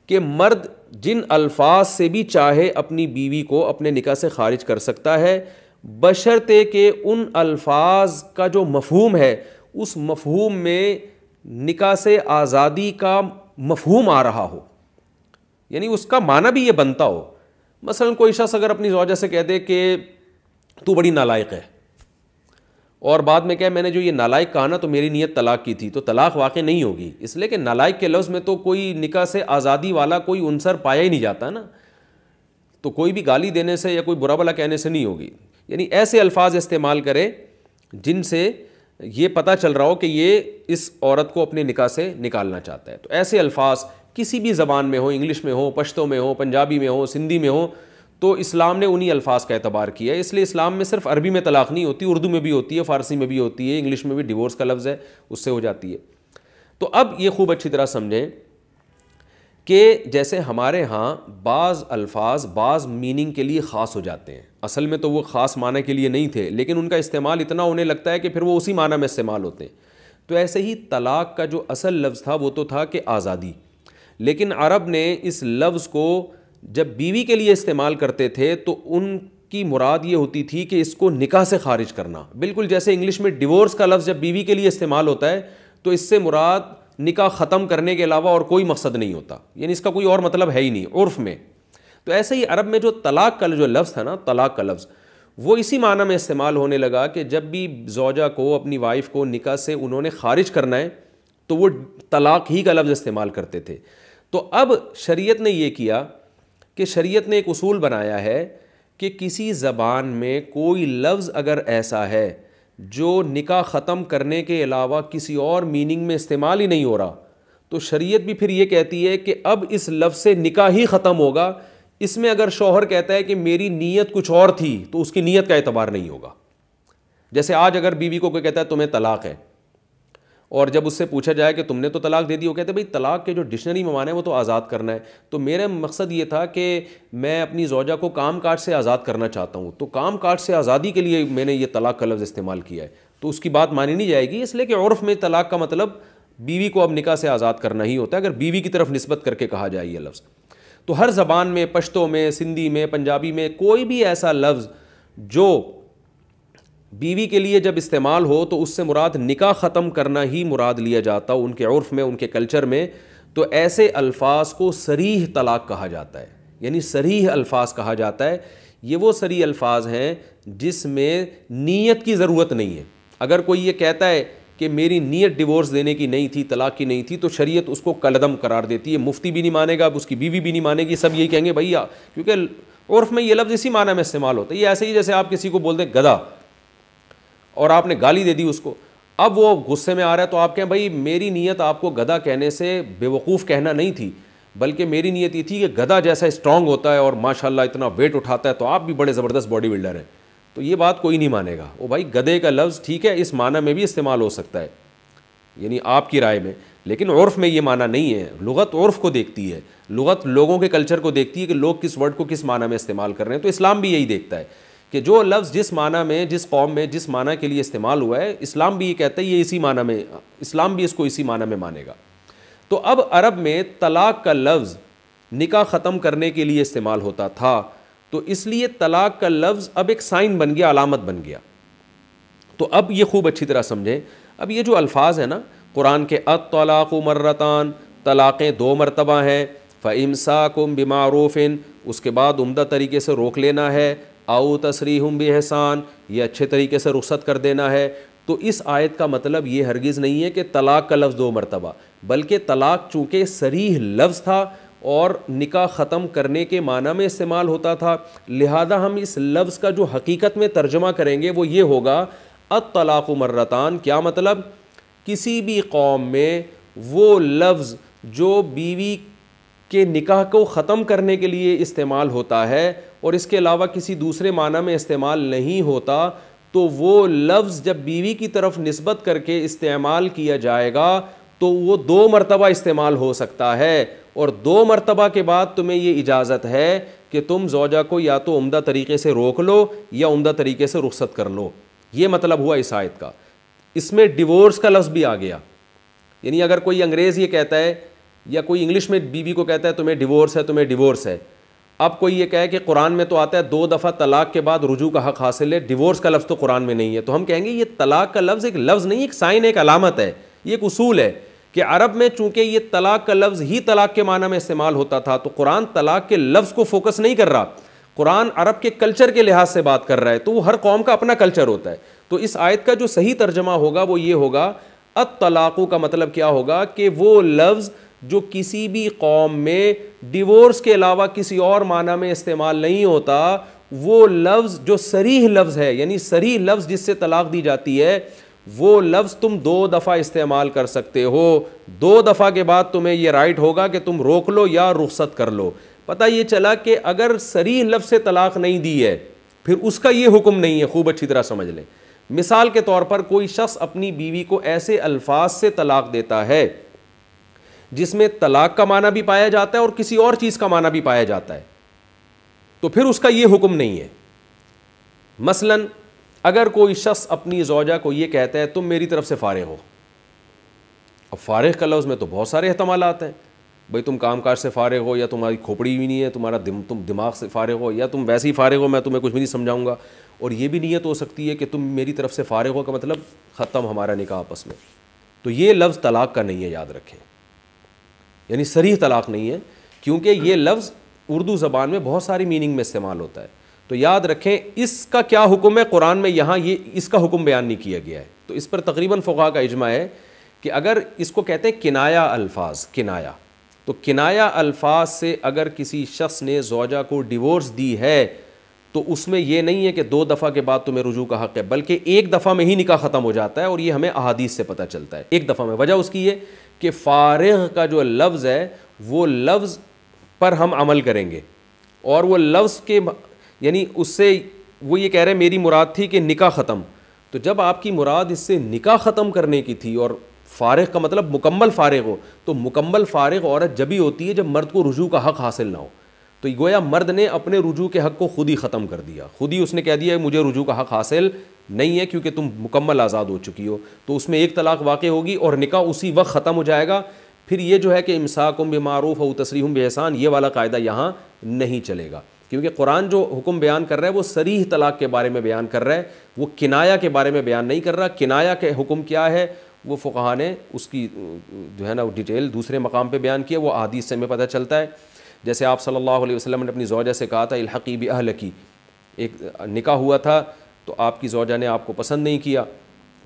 کہ مرد جن الفاظ سے بھی چاہے اپنی بیوی کو اپنے نکاح سے خارج کر سکتا ہے, بشرطے کہ ان الفاظ کا جو مفہوم ہے اس مفہوم میں نکاح سے آزادی کا مفہوم آ رہا ہو, یعنی اس کا معنی بھی یہ بنتا ہو. مثلا کوئی شخص اگر اپنی زوجہ سے کہہ دے کہ تو بڑی نالائق ہے, اور بعد میں کہے میں نے جو یہ نالائق کہا نا تو میری نیت طلاق کی تھی, تو طلاق واقع نہیں ہوگی, اس لیے کہ نالائق کے لفظ میں تو کوئی نکاح سے آزادی والا کوئی عنصر پایا ہی نہیں جاتا نا, تو کوئی بھی گالی دینے سے یا کوئی برا بلا کہنے سے نہیں ہوگی. یعنی ایسے الفاظ استعمال کرے جن سے یہ پتہ چل رہا ہو کہ یہ اس عورت کو اپنے نکاح سے نکالنا چاہتا ہے. تو ایسے الفاظ کسی بھی زبان میں ہو, انگلش میں ہو, پشتو میں ہو, پنجابی میں ہو, سندھی میں ہو, تو اسلام نے انہی الفاظ کا اعتبار کیا ہے. اس لیے اسلام میں صرف عربی میں طلاق نہیں ہوتی, اردو میں بھی ہوتی ہے, فارسی میں بھی ہوتی ہے, انگلش میں بھی ڈیورس کا لفظ ہے اس سے ہو جاتی ہے. تو اب یہ خوب اچھی طرح سمجھیں کہ جیسے ہمارے ہاں بعض الفاظ بعض میننگ کے لیے خاص ہو جاتے ہیں, اصل میں تو وہ خاص معنی کے لیے نہیں تھے, لیکن ان کا استعمال اتنا ہونے لگتا ہے کہ پھر وہ اسی معنی میں استعمال ہوتے ہیں. تو ایسے ہی طلاق کا جو اصل لفظ تھا وہ تو تھا کہ آزادی, لیکن عرب نے اس لفظ کو جب بیوی کے لیے استعمال کرتے تھے تو ان کی مراد یہ ہوتی تھی کہ اس کو نکاح سے خارج کرنا. بالکل جیسے انگلش میں ڈیورس کا لفظ جب بیوی کے لیے استعمال ہوتا ہے تو اس سے مراد نکاح ختم کرنے کے علاوہ اور کوئی مقصد نہیں ہوتا, یعنی اس کا کوئی اور مطلب ہے ہی نہیں عرف میں. تو ایسے ہی عرب میں جو طلاق کا جو لفظ تھا نا, طلاق کا لفظ وہ اسی معنی میں استعمال ہونے لگا کہ جب بھی زوجہ کو اپنی وائف کو نکاح سے انہوں نے خارج کرنا ہے تو وہ طلاق ہی کا لفظ استعمال کرتے تھے. تو اب شریعت نے یہ کیا کہ شریعت نے ایک اصول بنایا ہے کہ کسی زبان میں کوئی لفظ اگر ایسا ہے جو نکاح ختم کرنے کے علاوہ کسی اور میننگ میں استعمال ہی نہیں ہو رہا، تو شریعت بھی پھر یہ کہتی ہے کہ اب اس لفظ سے نکاح ہی ختم ہوگا۔ اس میں اگر شوہر کہتا ہے کہ میری نیت کچھ اور تھی تو اس کی نیت کا اعتبار نہیں ہوگا۔ جیسے آج اگر بیوی کو کوئی کہتا ہے تمہیں طلاق ہے، اور جب اس سے پوچھا جائے کہ تم نے تو طلاق دے دی، وہ کہتے ہیں بھائی طلاق کے جو ڈکشنری میں معنی ہے وہ تو آزاد کرنا ہے، تو میرا مقصد یہ تھا کہ میں اپنی زوجہ کو کام کاج سے آزاد کرنا چاہتا ہوں، تو کام کاج سے آزادی کے لیے میں نے یہ طلاق کا لفظ استعمال کیا ہے، تو اس کی بات مانی نہیں جائے گی، اس لیے کہ عرف میں طلاق کا مطلب بیوی کو اب نکاح سے آزاد کرنا ہی ہوتا ہے، اگر بیوی کی طرف نسبت کر کے کہا جائے یہ لفظ۔ تو ہر زبان میں، پشتو میں، سندھی میں، پنجابی میں، کوئی بھی ایسا لفظ جو بیوی کے لیے جب استعمال ہو تو اس سے مراد نکاح ختم کرنا ہی مراد لیا جاتا ان کے عرف میں، ان کے کلچر میں، تو ایسے الفاظ کو صریح طلاق کہا جاتا ہے، یعنی صریح الفاظ کہا جاتا ہے۔ یہ وہ صریح الفاظ ہیں جس میں نیت کی ضرورت نہیں ہے۔ اگر کوئی یہ کہتا ہے کہ میری نیت ڈیورس دینے کی نہیں تھی، طلاق کی نہیں تھی، تو شریعت اس کو کالعدم قرار دیتی ہے، مفتی بھی نہیں مانے گا، اب اس کی بیوی بھی نہیں مانے گی، سب یہی کہیں گے بھائی، کیونکہ عرف میں یہ لفظ اسی معنی میں استعمال ہوتا ہے۔ یہ ایسے ہی جیسے آپ کسی کو بول دیں گدھا اور آپ نے گالی دے دی اس کو، اب وہ غصے میں آ رہا ہے، تو آپ کہیں بھائی میری نیت آپ کو گدھا کہنے سے بے وقوف کہنا نہیں تھی، بلکہ میری نیت یہ تھی کہ گدھا جیسا اسٹرانگ ہوتا ہے اور ماشاءاللہ اتنا ویٹ اٹھاتا ہے، تو آپ بھی بڑے زبردست باڈی بلڈر ہیں، تو یہ بات کوئی نہیں مانے گا۔ وہ بھائی گدھے کا لفظ ٹھیک ہے اس معنی میں بھی استعمال ہو سکتا ہے، یعنی آپ کی رائے میں، لیکن عرف میں یہ معنی نہیں ہے۔ لغت عرف کو دیکھتی ہے، لغت لوگوں کے کلچر کو دیکھتی ہے کہ لوگ کس ورڈ کو کس معنی میں استعمال کر رہے ہیں، تو اسلام بھی یہی دیکھتا ہے کہ جو لفظ جس معنی میں، جس قوم میں، جس معنی کے لیے استعمال ہوا ہے، اسلام بھی یہ کہتا ہے یہ اسی معنی میں، اسلام بھی اس کو اسی معنی میں مانے گا۔ تو اب عرب میں طلاق کا لفظ نکاح ختم کرنے کے لیے استعمال ہوتا تھا، تو اس لیے طلاق کا لفظ اب ایک سائن بن گیا، علامت بن گیا۔ تو اب یہ خوب اچھی طرح سمجھیں، اب یہ جو الفاظ ہیں نا قرآن کے، الطلاق مرتان، طلاقیں دو مرتبہ ہیں، فَإِمْسَاكُمْ بِمَعْرُوفٍ، اس کے بعد عمدہ طریقے سے روک لینا ہے، او تسریحٌ بِإِحْسَان، یہ اچھے طریقے سے رخصت کر دینا ہے۔ تو اس آیت کا مطلب یہ ہرگز نہیں ہے کہ طلاق کا لفظ دو مرتبہ، بلکہ طلاق چونکہ صریح لفظ تھا اور نکاح ختم کرنے کے معنی میں استعمال ہوتا تھا، لہذا ہم اس لفظ کا جو حقیقت میں ترجمہ کریں گے وہ یہ ہوگا الطلاق مرتان۔ کیا مطلب؟ کسی بھی قوم میں وہ لفظ جو بیوی کے نکاح کو ختم کرنے کے لیے استعمال ہوتا ہے اور اس کے علاوہ کسی دوسرے معنی میں استعمال نہیں ہوتا، تو وہ لفظ جب بیوی کی طرف نسبت کر کے استعمال کیا جائے گا تو وہ دو مرتبہ استعمال ہو سکتا ہے، اور دو مرتبہ کے بعد تمہیں یہ اجازت ہے کہ تم زوجہ کو یا تو عمدہ طریقے سے روک لو یا عمدہ طریقے سے رخصت کر لو۔ یہ مطلب ہوا اس آیت کا۔ اس میں ڈیورس کا لفظ بھی آ گیا، یعنی اگر کوئی انگریز یہ کہتا ہے یا کوئی انگلش میں بیوی کو کہتا ہے تمہیں ڈیورس ہے، تمہیں ڈیورس ہے، اب کوئی یہ کہے کہ قرآن میں تو آتا ہے 2 دفعہ طلاق کے بعد رجوع کا حق حاصل ہے، ڈیورس کا لفظ تو قرآن میں نہیں ہے، تو ہم کہیں گے یہ طلاق کا لفظ ایک لفظ نہیں، ایک سائن، ایک علامت ہے، یہ ایک اصول ہے کہ عرب میں چونکہ یہ طلاق کا لفظ ہی طلاق کے معنی میں استعمال ہوتا تھا، تو قرآن طلاق کے لفظ کو فوکس نہیں کر رہا، قرآن عرب کے کلچر کے لحاظ سے بات کر رہا ہے، تو وہ ہر قوم کا اپنا کلچر ہوتا ہے۔ تو اس آیت کا جو صحیح ترجمہ ہوگا وہ یہ ہوگا، الطلاق کا مطلب کیا ہوگا کہ وہ لفظ جو کسی بھی قوم میں ڈیورس کے علاوہ کسی اور معنی میں استعمال نہیں ہوتا، وہ لفظ جو صریح لفظ ہے، یعنی صریح لفظ جس سے طلاق دی جاتی ہے، وہ لفظ تم 2 دفعہ استعمال کر سکتے ہو، 2 دفعہ کے بعد تمہیں یہ رائٹ ہوگا کہ تم روک لو یا رخصت کر لو۔ پتہ یہ چلا کہ اگر صریح لفظ سے طلاق نہیں دی ہے پھر اس کا یہ حکم نہیں ہے، خوب اچھی طرح سمجھ لیں۔ مثال کے طور پر کوئی شخص اپنی بیوی کو ایسے الفاظ سے طلاق دیتا ہے جس میں طلاق کا معنی بھی پایا جاتا ہے اور کسی اور چیز کا معنی بھی پایا جاتا ہے، تو پھر اس کا یہ حکم نہیں ہے۔ مثلا اگر کوئی شخص اپنی زوجہ کو یہ کہتا ہے تم میری طرف سے فارغ ہو، اب فارغ کا لفظ میں تو بہت سارے احتمالات ہیں، بھئی تم کام کاج سے فارغ ہو، یا تمہاری کھوپڑی بھی نہیں ہے، تم دماغ سے فارغ ہو، یا تم ویسے ہی فارغ ہو، میں تمہیں کچھ بھی نہیں سمجھاؤں گا، اور یہ بھی نیت ہو سکتی ہے کہ تم میری طرف سے فارغ ہو کا مطلب ختم ہمارا نکاح آپس میں، تو یہ لفظ طلاق کا نہیں ہے، یاد رکھیں، یعنی صریح طلاق نہیں ہے، کیونکہ یہ لفظ اردو زبان میں بہت ساری میننگ میں استعمال ہوتا ہے، تو یاد رکھیں اس کا کیا حکم ہے، قرآن میں یہاں یہ اس کا حکم بیان نہیں کیا گیا ہے، تو اس پر تقریباً فقہاء کا اجماع ہے کہ اگر اس کو کہتے ہیں کنایہ الفاظ، کنایہ، تو کنایہ الفاظ سے اگر کسی شخص نے زوجہ کو ڈیورس دی ہے تو اس میں یہ نہیں ہے کہ 2 دفعہ کے بعد تمہیں رجوع کا حق ہے، بلکہ 1 دفعہ میں ہی نکاح ختم ہو جاتا ہے، اور یہ ہمیں احادیث سے پتہ چلتا ہے 1 دفعہ میں۔ وجہ اس کی یہ کہ فارغ کا جو لفظ ہے وہ لفظ پر ہم عمل کریں گے، اور وہ لفظ کے یعنی اس سے وہ یہ کہہ رہے ہیں میری مراد تھی کہ نکاح ختم، تو جب آپ کی مراد اس سے نکاح ختم کرنے کی تھی، اور فارغ کا مطلب مکمل فارغ ہو، تو مکمل فارغ عورت جبھی ہوتی ہے جب مرد کو رجوع کا حق حاصل نہ ہو، تو گویا مرد نے اپنے رجوع کے حق کو خود ہی ختم کر دیا، خود ہی اس نے کہہ دیا مجھے رجوع کا حق حاصل نہیں ہے کیونکہ تم مکمل آزاد ہو چکی ہو، تو اس میں 1 طلاق واقع ہوگی اور نکاح اسی وقت ختم ہو جائے گا۔ پھر یہ جو ہے کہ امساکم بمعروف او تسریحم باحسان، یہ والا قاعدہ یہاں نہیں چلے گا، کیونکہ قرآن جو حکم بیان کر رہا ہے وہ صریح طلاق کے بارے میں بیان کر رہا ہے، وہ کنایا کے بارے میں بیان نہیں کر رہا۔ کنایا کے حکم کیا ہے وہ فقہا نے اس کی جو ہے نا ڈیٹیل دوسرے مقام پہ بیان کی ہے، وہ احادیث سے ہمیں پتہ چلتا ہے۔ جیسے آپ صلی اللہ علیہ وسلم نے اپنی زوجہ سے کہا تھا الحقی باہلکی، ایک نکاح ہوا تھا تو آپ کی زوجہ نے آپ کو پسند نہیں کیا،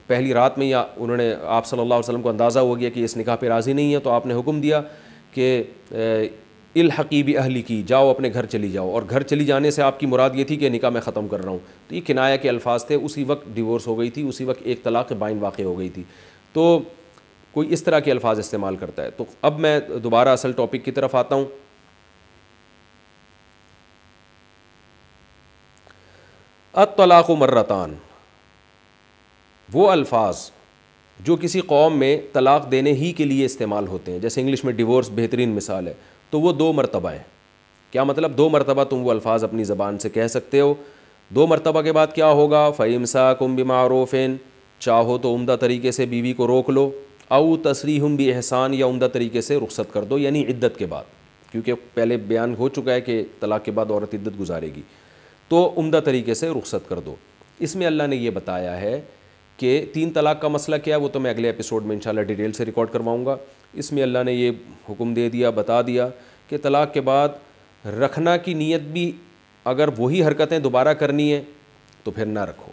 پہلی رات میں یا انہوں نے آپ صلی اللہ علیہ وسلم کو اندازہ ہو گیا کہ اس نکاح پہ راضی نہیں ہے، تو آپ نے حکم دیا کہ الحقی باہلکی، جاؤ اپنے گھر چلی جاؤ، اور گھر چلی جانے سے آپ کی مراد یہ تھی کہ نکاح میں ختم کر رہا ہوں، تو یہ کنایا کے الفاظ تھے، اسی وقت ڈیورس ہو گئی تھی، اسی وقت 1 طلاق بائن واقع ہو گئی تھی، تو کوئی اس طرح کے الفاظ استعمال کرتا ہے۔ تو اب میں دوبارہ اصل ٹاپک کی طرف آتا ہوں۔ الطلاق مرتان، وہ الفاظ جو کسی قوم میں طلاق دینے ہی کے لیے استعمال ہوتے ہیں، جیسے انگلش میں ڈیورس بہترین مثال ہے، تو وہ 2 مرتبہ ہیں۔ کیا مطلب 2 مرتبہ تم وہ الفاظ اپنی زبان سے کہہ سکتے ہو؟ 2 مرتبہ کے بعد کیا ہوگا؟ فَإِمْسَاكُمْ بِمَعْرُوفٍ، چاہو تو عمدہ طریقے سے بیوی کو روک لو، او تسریحم بِإِحْسَان، یا عمدہ طریقے سے رخصت کر دو، یعنی عدت کے بعد، کیونکہ پہلے بیان ہو چکا ہے کہ طلاق کے بعد عورت عدت گزارے گی، تو عمدہ طریقے سے رخصت کر دو۔ اس میں اللہ نے یہ بتایا ہے کہ 3 طلاق کا مسئلہ کیا ہے، وہ تو میں اگلے ایپیسوڈ میں انشاءاللہ ڈیٹیل سے ریکارڈ کرواؤں گا۔ اس میں اللہ نے یہ حکم دے دیا، بتا دیا کہ طلاق کے بعد رکھنا کی نیت بھی اگر وہی حرکتیں دوبارہ کرنی ہے تو پھر نہ رکھو،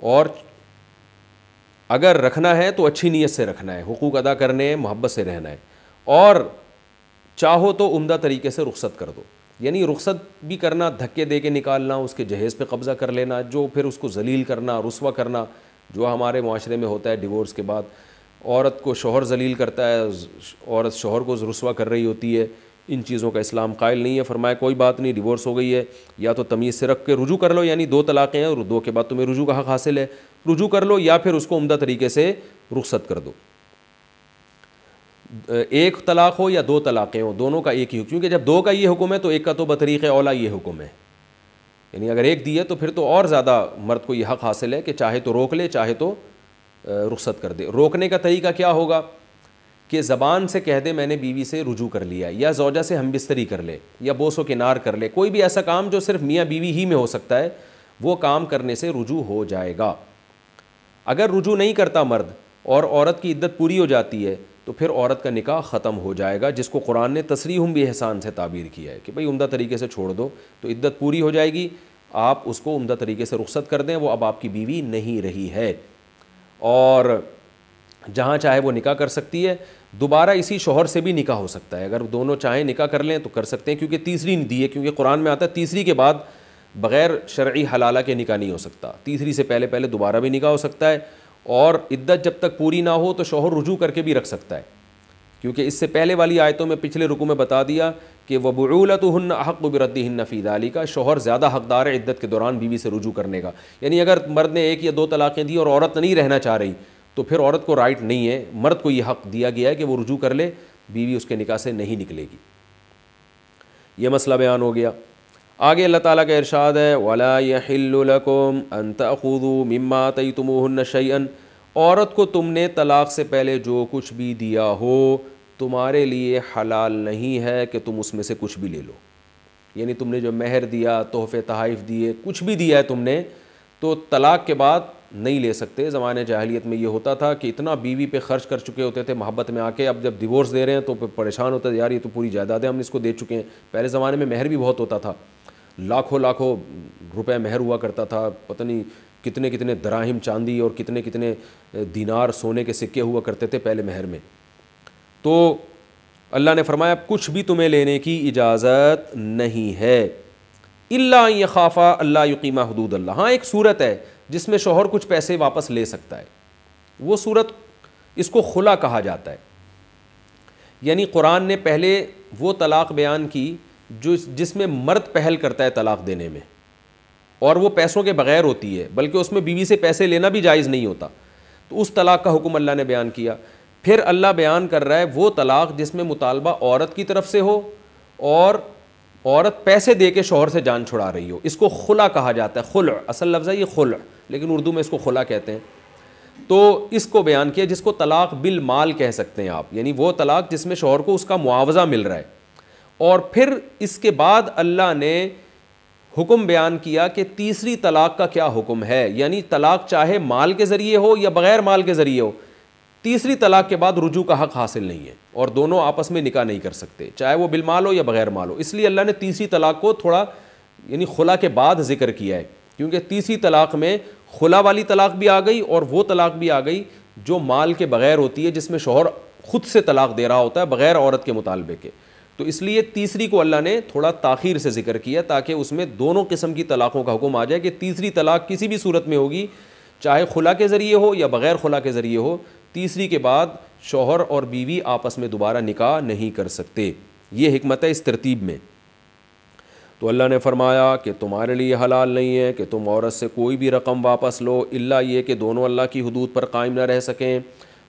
اور اگر رکھنا ہے تو اچھی نیت سے رکھنا ہے، حقوق ادا کرنے ہیں، محبت سے رہنا ہے، اور چاہو تو عمدہ طریقے سے رخصت کر دو، یعنی رخصت بھی کرنا، دھکے دے کے نکالنا، اس کے جہیز پہ قبضہ کر لینا، جو پھر اس کو ذلیل کرنا، رسوا کرنا، جو ہمارے معاشرے میں ہوتا ہے ڈیورس کے بعد، عورت کو شوہر ذلیل کرتا ہے، عورت شوہر کو رسوا کر رہی ہوتی ہے، ان چیزوں کا اسلام قائل نہیں ہے۔ فرمایا کوئی بات نہیں، ڈیورس ہو گئی ہے، یا تو تمیز سے رکھ کے رجوع کر لو، یعنی 2 طلاقیں ہیں اور 2 کے بعد تمہیں رجوع کا حق حاصل ہے، رجوع کر لو، یا پھر اس کو عمدہ طریقے سے رخصت کر دو۔ 1 طلاق ہو یا 2 طلاقیں ہوں، دونوں کا ایک ہی حکم، کیونکہ جب 2 کا یہ حکم ہے تو 1 کا تو بطریق اولا یہ حکم ہے، یعنی اگر 1 دی ہے تو پھر تو اور زیادہ مرد کو یہ حق حاصل ہے کہ چاہے تو روک لے، چاہے تو رخصت کر دے۔ روکنے کا طریقہ کیا ہوگا کہ زبان سے کہہ دے میں نے بیوی سے رجوع کر لیا، یا زوجہ سے ہم بستری کر لے، یا بوس و کنار کر لے، کوئی بھی ایسا کام جو صرف میاں بیوی ہی میں ہو سکتا ہے، وہ کام کرنے سے رجوع ہو جائے گا۔ اگر رجوع نہیں کرتا مرد اور عورت کی عدت پوری ہو جاتی ہے تو پھر عورت کا نکاح ختم ہو جائے گا، جس کو قرآن نے تسریحم باحسان سے تعبیر کیا ہے کہ بھئی عمدہ طریقے سے چھوڑ دو، تو عدت پوری ہو جائے گی، آپ اس کو عمدہ طریقے سے رخصت کر دیں، وہ اب آپ کی بیوی نہیں رہی ہے، اور جہاں چاہے وہ نکاح کر سکتی ہے، دوبارہ اسی شوہر سے بھی نکاح ہو سکتا ہے، اگر دونوں چاہیں نکاح کر لیں تو کر سکتے ہیں، کیونکہ تیسری نہیں دی ہے، کیونکہ قرآن میں آتا ہے تیسری کے بعد بغیر شرعی حلالہ کے نکاح نہیں ہو سکتا، تیسری سے پہلے دوبارہ بھی نکاح ہو سکتا ہے، اور عدت جب تک پوری نہ ہو تو شوہر رجوع کر کے بھی رکھ سکتا ہے، کیونکہ اس سے پہلے والی آیتوں میں پچھلے رکوع میں بتا دیا کہ وَبُعُولَتُهُنَّ أَحَقُّ بِرَدِّهِنَّ فِي ذَلِكَ، شوہر زیادہ حقدار ہے عدت کے دوران بیوی سے رجوع کرنے کا، یعنی اگر مرد نے 1 یا 2 طلاقیں دی اور عورت نہیں رہنا چاہ رہی تو پھر عورت کو رائٹ نہیں ہے، مرد کو یہ حق دیا گیا ہے کہ وہ رجوع کر لے، بیوی اس کے نکاح سے نہیں نکلے گی۔ یہ مسئلہ بیان ہو گیا۔ آگے اللہ تعالیٰ کا ارشاد ہے وَلَا يَحِلُّ لَكُمْ أَن تَأْخُذُوا مِمَّا آتَيْتُمُوهُنَّ شَيْئًا، عورت کو تم نے طلاق سے پہلے جو کچھ بھی دیا ہو تمہارے لیے حلال نہیں ہے کہ تم اس میں سے کچھ بھی لے لو، یعنی تم نے جو مہر دیا، تحفے تحائف دیے، کچھ بھی دیا ہے تم نے، تو طلاق کے بعد نہیں لے سکتے۔ زمانے جاہلیت میں یہ ہوتا تھا کہ اتنا بیوی پہ خرچ کر چکے ہوتے تھے محبت میں آ کے، اب جب ڈیورس دے رہے ہیں تو پریشان ہوتا ہے، یار یہ تو پوری جائیدادیں ہم اس کو دے چکے ہیں۔ پہلے زمانے میں مہر بھی بہت ہوتا تھا، لاکھوں روپے مہر ہوا کرتا تھا، پتہ نہیں کتنے کتنے دراہم چاندی اور کتنے کتنے دینار سونے کے سکے ہوا کرتے تھے پہلے مہر میں۔ تو اللہ نے فرمایا کچھ بھی تمہیں لینے کی اجازت نہیں ہے، الا ان یخافا اللہ یقیما حدود اللہ. ہاں ایک صورت ہے جس میں شوہر کچھ پیسے واپس لے سکتا ہے, وہ صورت اس کو خلا کہا جاتا ہے. یعنی قرآن نے پہلے وہ طلاق بیان کی جس میں مرد پہل کرتا ہے طلاق دینے میں, اور وہ پیسوں کے بغیر ہوتی ہے, بلکہ اس میں بیوی سے پیسے لینا بھی جائز نہیں ہوتا. تو اس طلاق کا حکم اللہ نے بیان کیا. پھر اللہ بیان کر رہا ہے وہ طلاق جس میں مطالبہ عورت کی طرف سے ہو اور عورت پیسے دے کے شوہر سے جان چھڑا رہی ہو, اس کو خلا کہا جاتا ہے. خلع اصل لفظ ہے یہ خلع, لیکن اردو میں اس کو خلا کہتے ہیں. تو اس کو بیان کیا جس کو طلاق بالمال کہہ سکتے ہیں آپ, یعنی وہ طلاق جس میں شوہر کو اس کا معاوضہ مل رہا ہے. اور پھر اس کے بعد اللہ نے حکم بیان کیا کہ تیسری طلاق کا کیا حکم ہے, یعنی طلاق چاہے مال کے ذریعے ہو یا بغیر مال کے ذریعے ہو, تیسری طلاق کے بعد رجوع کا حق حاصل نہیں ہے, اور دونوں آپس میں نکاح نہیں کر سکتے, چاہے وہ بالمال ہو یا بغیر مال ہو. اس لیے اللہ نے تیسری طلاق کو تھوڑا یعنی خلا کے بعد ذکر کیا ہے, کیونکہ تیسری طلاق میں خلا والی طلاق بھی آ گئی اور وہ طلاق بھی آ گئی جو مال کے بغیر ہوتی ہے, جس میں شوہر خود سے طلاق دے رہا ہوتا ہے بغیر عورت کے مطالبے کے. تو اس لیے تیسری کو اللہ نے تھوڑا تاخیر سے ذکر کیا تاکہ اس میں دونوں قسم کی طلاقوں کا حکم آ جائے کہ تیسری طلاق کسی بھی صورت میں ہوگی, چاہے خلا کے ذریعے ہو یا بغیر خلا کے ذریعے ہو, تیسری کے بعد شوہر اور بیوی آپس میں دوبارہ نکاح نہیں کر سکتے. یہ حکمت ہے اس ترتیب میں. تو اللہ نے فرمایا کہ تمہارے لیے حلال نہیں ہے کہ تم عورت سے کوئی بھی رقم واپس لو الا یہ کہ دونوں اللہ کی حدود پر قائم نہ رہ سکیں.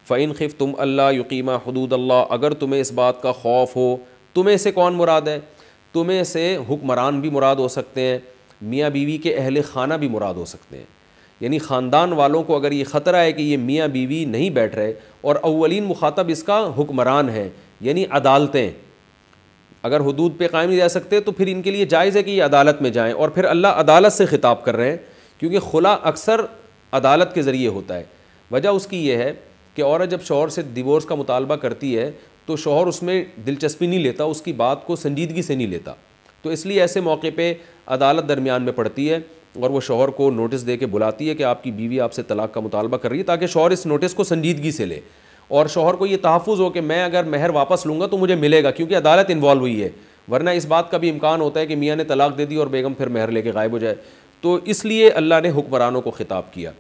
فَإِنْ خِفْتُمْ أَلَّا يُقِيمَا حُدُودَ اللَّهِ, اگر تمہیں اس بات کا خوف ہو. تمہیں سے کون مراد ہے؟ تمہیں سے حکمران بھی مراد ہو سکتے ہیں, میاں بیوی کے اہل خانہ بھی مراد ہو سکتے ہیں. یعنی خاندان والوں کو اگر یہ خطرہ ہے کہ یہ میاں بیوی نہیں بیٹھ رہے اور اولین مخاطب اس کا حکمران ہے, یعنی عدالتیں, اگر حدود پہ قائم نہیں رہ سکتے تو پھر ان کے لیے جائز ہے کہ یہ عدالت میں جائیں. اور پھر اللہ عدالت سے خطاب کر رہے ہیں کیونکہ خلا اکثر عدالت کے ذریعے ہوتا ہے. وجہ اس کی یہ ہے کہ عورت جب شوہر سے ڈیورس کا مطالبہ کرتی ہے تو شوہر اس میں دلچسپی نہیں لیتا, اس کی بات کو سنجیدگی سے نہیں لیتا. تو اس لیے ایسے موقع پہ عدالت درمیان میں پڑتی ہے اور وہ شوہر کو نوٹس دے کے بلاتی ہے کہ آپ کی بیوی آپ سے طلاق کا مطالبہ کر رہی ہے, تاکہ شوہر اس نوٹس کو سنجیدگی سے لے اور شوہر کو یہ تحفظ ہو کہ میں اگر مہر واپس لوں گا تو مجھے ملے گا, کیونکہ عدالت انوالو ہوئی ہے. ورنہ اس بات کا بھی امکان ہوتا ہے کہ میاں نے طلاق دے دی اور بیگم پھر مہر لے کے غائب ہو جائے. تو اس لیے اللہ نے حکمرانوں کو خطاب کیا.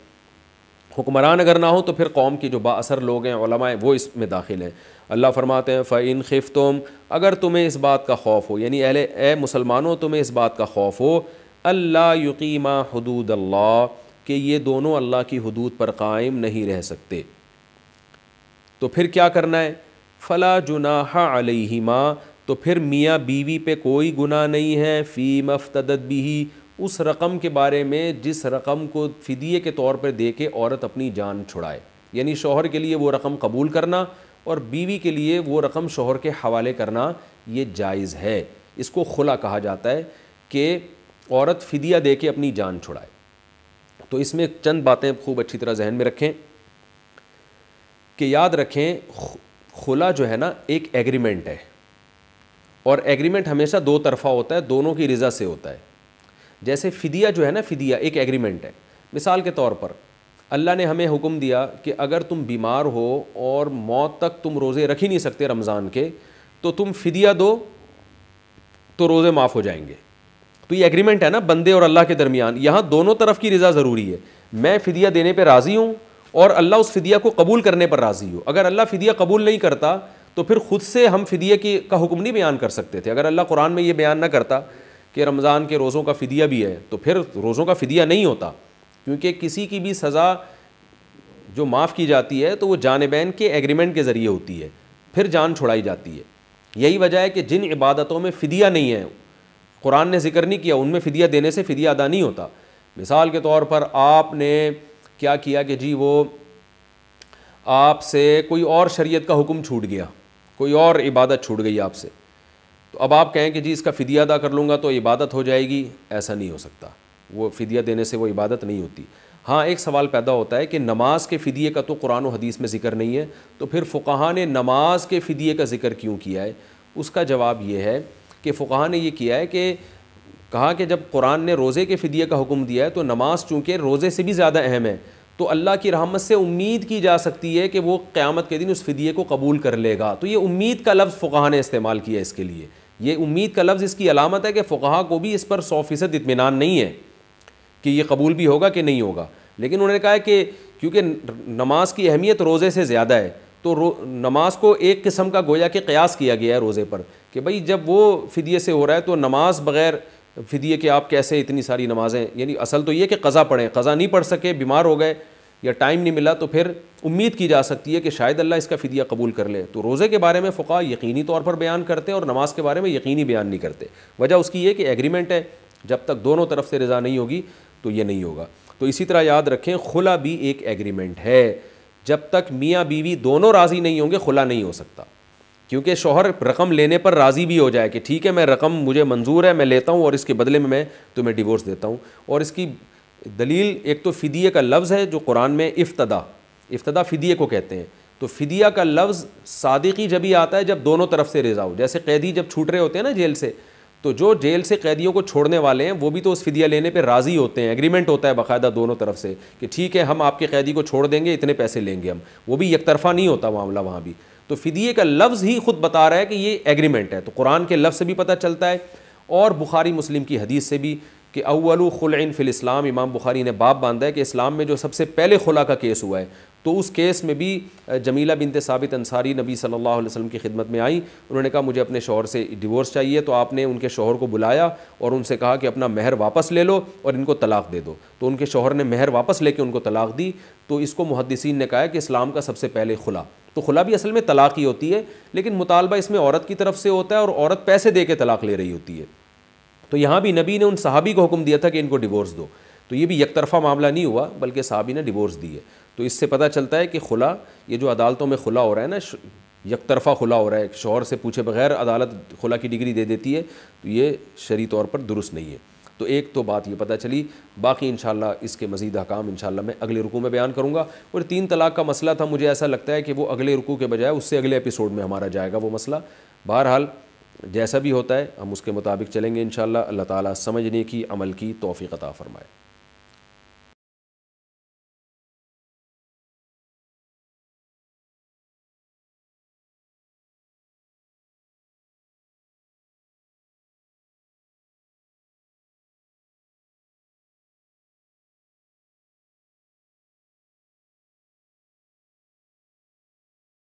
حکمران اگر نہ ہو تو پھر قوم کے جو با اثر لوگ ہیں, علماء, وہ اس میں داخل ہیں. اللہ فرماتے ہیں فَإِنْ خِفْتُمْ, اگر تمہیں اس بات کا خوف ہو, یعنی اے مسلمانوں تمہیں اس بات کا خوف ہو, اللہ یقیما حدود اللہ, کہ یہ دونوں اللہ کی حدود پر قائم نہیں رہ سکتے, تو پھر کیا کرنا ہے؟ فلا جناح علیہما, تو پھر میاں بیوی پہ کوئی گناہ نہیں ہے, فیما افتدت بہ, اس رقم کے بارے میں جس رقم کو فدیے کے طور پر دے کے عورت اپنی جان چھڑائے. یعنی شوہر کے لیے وہ رقم قبول کرنا اور بیوی کے لیے وہ رقم شوہر کے حوالے کرنا یہ جائز ہے. اس کو خلا کہا جاتا ہے کہ عورت فدیہ دے کے اپنی جان چھڑائے. تو اس میں چند باتیں خوب اچھی طرح ذہن میں رکھیں کہ یاد رکھیں خلا جو ہے نا ایک ایگریمنٹ ہے, اور ایگریمنٹ ہمیشہ دو طرفہ ہوتا ہے, دونوں کی رضا سے ہوتا ہے. جیسے فدیہ جو ہے نا, فدیہ ایک ایگریمنٹ ہے. مثال کے طور پر اللہ نے ہمیں حکم دیا کہ اگر تم بیمار ہو اور موت تک تم روزے رکھ ہی نہیں سکتے رمضان کے, تو تم فدیہ دو تو روزے معاف ہو جائیں گے. تو یہ ایگریمنٹ ہے نا بندے اور اللہ کے درمیان, یہاں دونوں طرف کی رضا ضروری ہے. میں فدیہ دینے پہ راضی ہوں اور اللہ اس فدیہ کو قبول کرنے پر راضی ہو. اگر اللہ فدیہ قبول نہیں کرتا تو پھر خود سے ہم فدیہ کا حکم نہیں بیان کر سکتے تھے. اگر اللہ قرآن میں یہ بیان نہ کرتا کہ رمضان کے روزوں کا فدیہ بھی ہے, تو پھر روزوں کا فدیہ نہیں ہوتا, کیونکہ کسی کی بھی سزا جو معاف کی جاتی ہے تو وہ جانبین کے ایگریمنٹ کے ذریعے ہوتی ہے, پھر جان چھڑائی جاتی ہے. یہی وجہ ہے کہ جن عبادتوں میں فدیہ نہیں ہے, قرآن نے ذکر نہیں کیا, ان میں فدیہ دینے سے فدیہ ادا نہیں ہوتا. مثال کے طور پر آپ نے کیا کیا کہ جی وہ آپ سے کوئی اور شریعت کا حکم چھوٹ گیا, کوئی اور عبادت چھوٹ گئی آپ سے, تو اب آپ کہیں کہ جی اس کا فدیہ ادا کر لوں گا تو عبادت ہو جائے گی. ایسا نہیں ہو سکتا, وہ فدیہ دینے سے وہ عبادت نہیں ہوتی. ہاں ایک سوال پیدا ہوتا ہے کہ نماز کے فدیے کا تو قرآن و حدیث میں ذکر نہیں ہے, تو پھر فقہا نے نماز کے فدیے کا ذکر کیوں کیا ہے؟ اس کا جواب یہ ہے کہ فقہا نے یہ کیا ہے کہ کہا کہ جب قرآن نے روزے کے فدیے کا حکم دیا ہے تو نماز چونکہ روزے سے بھی زیادہ اہم ہے, تو اللہ کی رحمت سے امید کی جا سکتی ہے کہ وہ قیامت کے دن اس فدیے کو قبول کر لے گا. تو یہ امید کا لفظ فقہا نے استعمال کیا اس کے لیے یہ امید کا لفظ اس کی علامت ہے کہ فقہا کو بھی اس پر 100% اطمینان نہیں ہے کہ یہ قبول بھی ہوگا کہ نہیں ہوگا، لیکن انہوں نے کہا ہے کہ کیونکہ نماز کی اہمیت روزے سے زیادہ ہے تو نماز کو ایک قسم کا گویا کہ قیاس کیا گیا ہے روزے پر کہ بھئی جب وہ فدیے سے ہو رہا ہے تو نماز بغیر فدیے کے آپ کیسے اتنی ساری نمازیں، یعنی اصل تو یہ کہ قضا پڑھیں، قضا نہیں پڑھ سکے، بیمار ہو گئے یا ٹائم نہیں ملا تو پھر امید کی جا سکتی ہے کہ شاید اللہ اس کا فدیہ قبول کر لے۔ تو روزے کے بارے میں فقہا یقینی طور پر بیان کرتے ہیں اور نماز کے بارے میں یقینی بیان نہیں کرتے، وجہ اس کی یہ کہ ایگریمنٹ ہے، جب تک دونوں طرف سے رضا نہیں ہوگی تو یہ نہیں ہوگا۔ تو اسی طرح یاد رکھیں خلا بھی ایک ایگریمنٹ ہے، جب تک میاں بیوی دونوں راضی نہیں ہوں گے خلا نہیں ہو سکتا، کیونکہ شوہر رقم لینے پر راضی بھی ہو جائے کہ ٹھیک ہے میں رقم مجھے منظور ہے میں لیتا ہوں اور اس کے بدلے میں تمہیں ڈیورس دیتا ہوں۔ اور اس کی دلیل ایک تو فدیے کا لفظ ہے جو قرآن میں افتدا فدیے کو کہتے ہیں، تو فدیہ کا لفظ صادقی جب ہی آتا ہے جب دونوں طرف سے رضا ہو، جیسے قیدی جب چھوٹ رہے ہوتے ہیں نا جیل سے، تو جو جیل سے قیدیوں کو چھوڑنے والے ہیں وہ بھی تو اس فدیہ لینے پہ راضی ہوتے ہیں، ایگریمنٹ ہوتا ہے باقاعدہ دونوں طرف سے کہ ٹھیک ہے ہم آپ کے قیدی کو چھوڑ دیں گے، اتنے پیسے لیں گے ہم، وہ بھی یک طرفہ نہیں ہوتا معاملہ وہاں بھی۔ تو فدیے کا لفظ ہی خود بتا رہا ہے کہ یہ ایگریمنٹ ہے، تو قرآن کے لفظ سے بھی پتہ چلتا ہے اور بخاری مسلم کی حدیث سے بھی کہ اول خلع فی الاسلام، امام بخاری نے باب باندھا ہے کہ اسلام میں جو سب سے پہلے خلا کا کیس ہوا ہے تو اس کیس میں بھی جمیلہ بنت ثابت انصاری نبی صلی اللہ علیہ وسلم کی خدمت میں آئیں، انہوں نے کہا مجھے اپنے شوہر سے ڈیورس چاہیے، تو آپ نے ان کے شوہر کو بلایا اور ان سے کہا کہ اپنا مہر واپس لے لو اور ان کو طلاق دے دو، تو ان کے شوہر نے مہر واپس لے کے ان کو طلاق دی۔ تو اس کو محدثین نے کہا ہے کہ اسلام کا سب سے پہلے خلا، تو خلا بھی اصل میں طلاق ہی ہوتی ہے، لیکن مطالبہ اس میں عورت کی طرف سے ہوتا ہے اور عورت پیسے دے کے طلاق لے رہی ہوتی ہے۔ تو یہاں بھی نبی نے ان صحابی کو حکم دیا تھا کہ ان کو ڈیورس دو، تو یہ بھی یک طرفہ معاملہ نہیں ہوا بلکہ صحابی نے ڈیورس دی ہے۔ تو اس سے پتہ چلتا ہے کہ خلا، یہ جو عدالتوں میں خلا ہو رہا ہے نا، یک طرفہ خلا ہو رہا ہے، شوہر سے پوچھے بغیر عدالت خلا کی ڈگری دے دیتی ہے، تو یہ شرعی طور پر درست نہیں ہے۔ تو ایک تو بات یہ پتہ چلی، باقی انشاءاللہ اس کے مزید احکام انشاءاللہ میں اگلے رکوع میں بیان کروں گا۔ اور 3 طلاق کا مسئلہ تھا، مجھے ایسا لگتا ہے کہ وہ اگلے رکوع کے بجائے اس سے اگلے ایپیسوڈ میں ہمارا جائے گا وہ مسئلہ۔ بہرحال جیسا بھی ہوتا ہے ہم اس کے مطابق چلیں گے انشاءاللہ۔ اللہ تعالیٰ سمجھنے کی، عمل کی توفیق عطا فرمائے۔